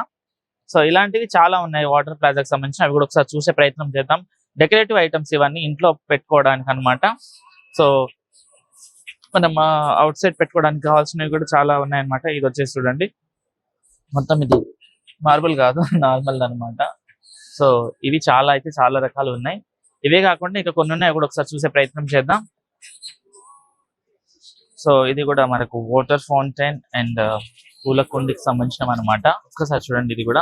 సో ఇలాంటివి చాలా ఉన్నాయి వాటర్ ప్లాజాకి సంబంధించిన. అవి కూడా ఒకసారి చూసే ప్రయత్నం చేద్దాం. డెకరేటివ్ ఐటమ్స్ ఇవన్నీ ఇంట్లో పెట్టుకోవడానికి అన్నమాట. సో మనం అవుట్ సైడ్ పెట్టుకోవడానికి కావాల్సినవి కూడా చాలా ఉన్నాయన్నమాట. ఇది వచ్చేసి చూడండి మొత్తం ఇది మార్బుల్ కాదు నార్మల్ అన్నమాట. సో ఇవి చాలా అయితే చాలా రకాలు ఉన్నాయి. ఇవే కాకుండా ఇంకా కొన్ని ఉన్నాయి, కూడా ఒకసారి చూసే ప్రయత్నం చేద్దాం. సో ఇది కూడా మనకు వాటర్ ఫౌంటైన్ అండ్ పూల కుండికి సంబంధించిన అనమాట. ఒక్కసారి చూడండి ఇది కూడా.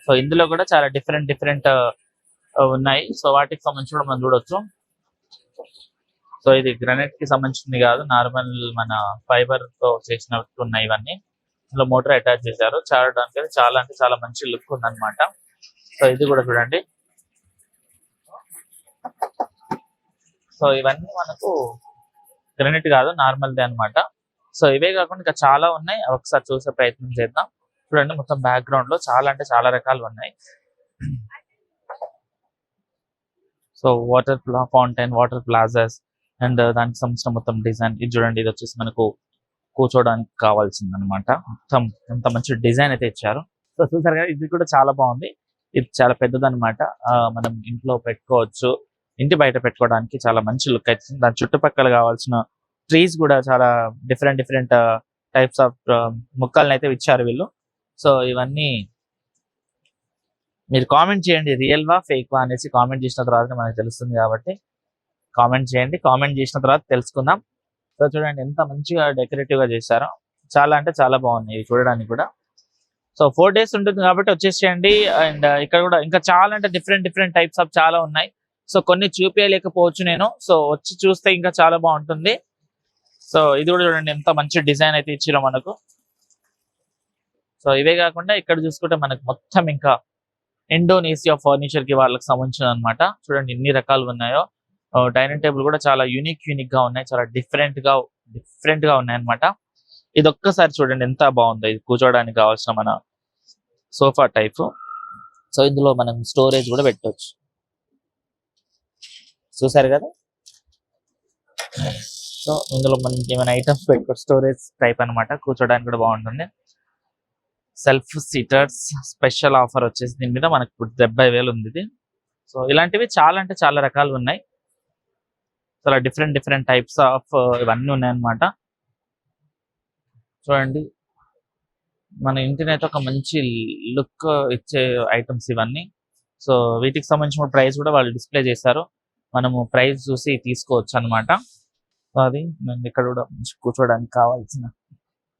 సో ఇందులో కూడా చాలా డిఫరెంట్ ఉన్నాయి. సో వాటికి సంబంధించి కూడా మనం చూడొచ్చు. సో ఇది గ్రానైట్ కి సంబంధించింది కాదు, నార్మల్ మన ఫైబర్ తో చేసినట్టు ఉన్నాయి ఇవన్నీ. ఇందులో మోటార్ అటాచ్ చేశారు. చాలడానికి చాలా అంటే చాలా మంచి లుక్ ఉందన్నమాట. సో ఇది కూడా చూడండి. సో ఇవన్నీ మనకు గ్రానైట్ కాదు, నార్మల్దే అన్నమాట. సో ఇవే కాకుండా ఇంకా చాలా ఉన్నాయి, ఒకసారి చూసే ప్రయత్నం చేద్దాం. చూడండి మొత్తం బ్యాక్గ్రౌండ్ లో చాలా అంటే చాలా రకాలు ఉన్నాయి. So water fountain, water plazas and దానికి సంబంధించిన మొత్తం డిజైన్. ఇది చూడండి, ఇది వచ్చేసి మనకు కూర్చోడానికి కావాల్సింది అనమాట. మొత్తం ఎంత మంచి డిజైన్ అయితే ఇచ్చారు. సో చూసారు కదా, ఇది కూడా చాలా బాగుంది. ఇది చాలా పెద్దదన్నమాట. మనం ఇంట్లో పెట్టుకోవచ్చు, ఇంటి బయట పెట్టుకోవడానికి చాలా మంచి లుక్ అవుతుంది. దాని చుట్టుపక్కల కావాల్సిన ట్రీస్ కూడా చాలా డిఫరెంట్ టైప్స్ ఆఫ్ మొక్కలను అయితే ఇచ్చారు వీళ్ళు. సో ఇవన్నీ మీరు కామెంట్ చేయండి, రియల్ వా ఫేక్ వా అనేసి కామెంట్ చేసిన తర్వాత మనకు తెలుస్తుంది. కాబట్టి కామెంట్ చేయండి, కామెంట్ చేసిన తర్వాత తెలుసుకుందాం. సో చూడండి ఎంత మంచిగా డెకరేటివ్ గా చేశారో, చాలా అంటే చాలా బాగున్నాయి చూడడానికి కూడా. సో 4 days ఉంటుంది కాబట్టి వచ్చేసేయండి. అండ్ ఇక్కడ కూడా ఇంకా చాలా అంటే డిఫరెంట్ టైప్స్ ఆఫ్ చాలా ఉన్నాయి. సో కొన్ని చూపించలేకపోవచ్చు నేను, సో వచ్చి చూస్తే ఇంకా చాలా బాగుంటుంది. సో ఇది కూడా చూడండి ఎంత మంచి డిజైన్ అయితే ఇచ్చిరో మనకు. సో ఇవే కాకుండా ఇక్కడ చూసుకుంటే మనకు మొత్తం ఇంకా ఇండోనేషియా ఫర్నిచర్ కి వాళ్ళకి సంబంధించిన అనమాట. చూడండి ఎన్ని రకాలు ఉన్నాయో. డైనింగ్ టేబుల్ కూడా చాలా యూనిక్ గా ఉన్నాయి, చాలా డిఫరెంట్ గా ఉన్నాయి అనమాట. ఇది ఒక్కసారి చూడండి ఎంత బాగుందో. ఇది కూర్చోడానికి కావాల్సిన మన సోఫా టైప్. సో ఇందులో మనం స్టోరేజ్ కూడా పెట్టవచ్చు. చూసారు కదా, సో ఇందులో మనకి ఏమైనా ఐటమ్స్ పెట్టుకోవచ్చు. స్టోరేజ్ టైప్ అనమాట, కూర్చోడానికి కూడా బాగుంటుంది. సెల్ఫ్ సీటర్స్ స్పెషల్ ఆఫర్ వచ్చేసి దీని మీద మనకు 70,000 ఉంది ఇది. సో ఇలాంటివి చాలా అంటే చాలా రకాలు ఉన్నాయి. చాలా డిఫరెంట్ టైప్స్ ఆఫ్ ఇవన్నీ ఉన్నాయన్నమాట. చూడండి మన ఇంటిని అయితే ఒక మంచి లుక్ ఇచ్చే ఐటమ్స్ ఇవన్నీ. సో వీటికి సంబంధించిన ప్రైస్ కూడా వాళ్ళు డిస్ప్లే చేశారు, మనము ప్రైస్ చూసి తీసుకోవచ్చు అనమాట. అది ఇక్కడ కూడా మంచి కూర్చోడానికి కావాల్సిన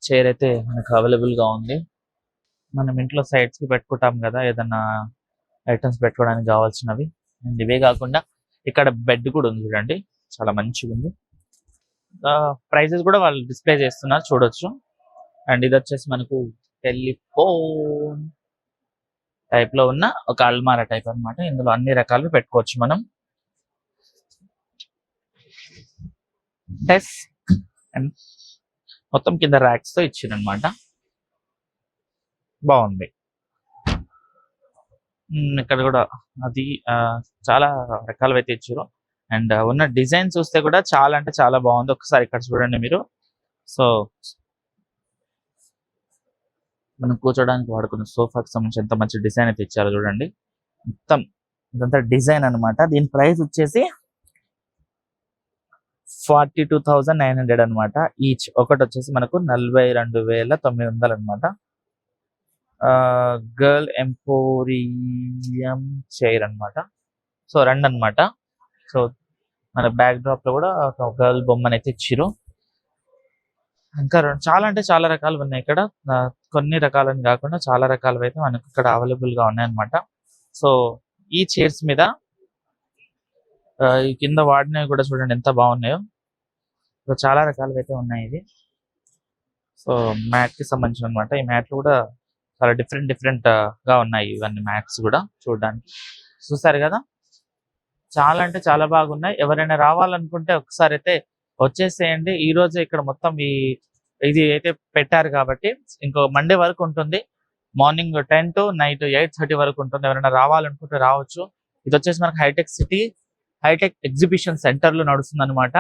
చైర్ అయితే మనకు అవైలబుల్ గా ఉంది. మనం ఇంట్లో సైడ్స్ కి పెట్టుకుంటాం కదా ఏదన్నా ఐటమ్స్ పెట్టుకోవడానికి కావాల్సినవి. అండ్ ఇవే కాకుండా ఇక్కడ బెడ్ కూడా ఉంది చూడండి, చాలా మంచిగా ఉంది. ప్రైజెస్ కూడా వాళ్ళు డిస్ప్లే చేస్తున్నారు, చూడొచ్చు. అండ్ ఇది వచ్చేసి మనకు టెలిఫోన్ టైప్ లో ఉన్న ఒక అల్మారా టైప్ అన్నమాట. ఇందులో అన్ని రకాలు పెట్టుకోవచ్చు మనం. డెస్క్ అండ్ మొత్తం కింద ర్యాక్స్ తో ఇచ్చిందనమాట, బాగుంది. ఇక్కడ కూడా అది చాలా రకాలు అయితే ఇచ్చారు. అండ్ ఉన్న డిజైన్ చూస్తే కూడా చాలా అంటే చాలా బాగుంది. ఒకసారి ఇక్కడ చూడండి మీరు. సో మనం కూర్చోడానికి వాడుకున్న సోఫాకి సంబంధించి ఎంత మంచి డిజైన్ అయితే ఇచ్చారో చూడండి. మొత్తం ఇదంతా డిజైన్ అనమాట. దీని ప్రైస్ వచ్చేసి 42,900 అనమాట ఈచ్. ఒకటి వచ్చేసి మనకు 42,900 అనమాట. గర్ల్ ఎంపోరియం చైర్ అనమాట. సో రెండు అనమాట. సో మన బ్యాక్ డ్రాప్ లో కూడా ఒక గర్ల్ బొమ్మను అయితే ఇచ్చిరు. ఇంకా చాలా అంటే చాలా రకాలు ఉన్నాయి ఇక్కడ. కొన్ని రకాలని కాకుండా చాలా రకాలు అయితే మనకు ఇక్కడ అవైలబుల్ గా ఉన్నాయన్నమాట. సో ఈ చైర్స్ మీద ఈ కింద వాడినవి కూడా చూడండి ఎంత బాగున్నాయో. సో చాలా రకాలు అయితే ఉన్నాయి ఇది. సో మ్యాట్ కి సంబంధించిన అనమాట. ఈ మ్యాట్లు కూడా చాలా డిఫరెంట్ గా ఉన్నాయి ఇవన్నీ మ్యాట్స్ కూడా చూడడానికి. చూసారు కదా, చాలా అంటే చాలా బాగున్నాయి. ఎవరైనా రావాలనుకుంటే ఒకసారి అయితే వచ్చేసేయండి. ఈ రోజు ఇక్కడ మొత్తం ఇది అయితే పెట్టారు కాబట్టి ఇంకో మండే వరకు ఉంటుంది. మార్నింగ్ 10 to నైట్ 8:30 వరకు ఉంటుంది. ఎవరైనా రావాలనుకుంటే రావచ్చు. ఇది వచ్చేసి మనకు హైటెక్ ఎగ్జిబిషన్ సెంటర్ లో నడుస్తుంది అనమాట.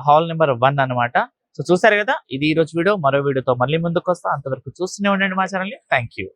హాల్ నెంబర్ 1 అనమాట. సో చూసారు కదా, ఇది ఈ రోజు వీడియో. మరో వీడియోతో మళ్ళీ ముందుకు వస్తా. అంతవరకు చూస్తూనే ఉండండి మా ఛానల్ ని. Thank you.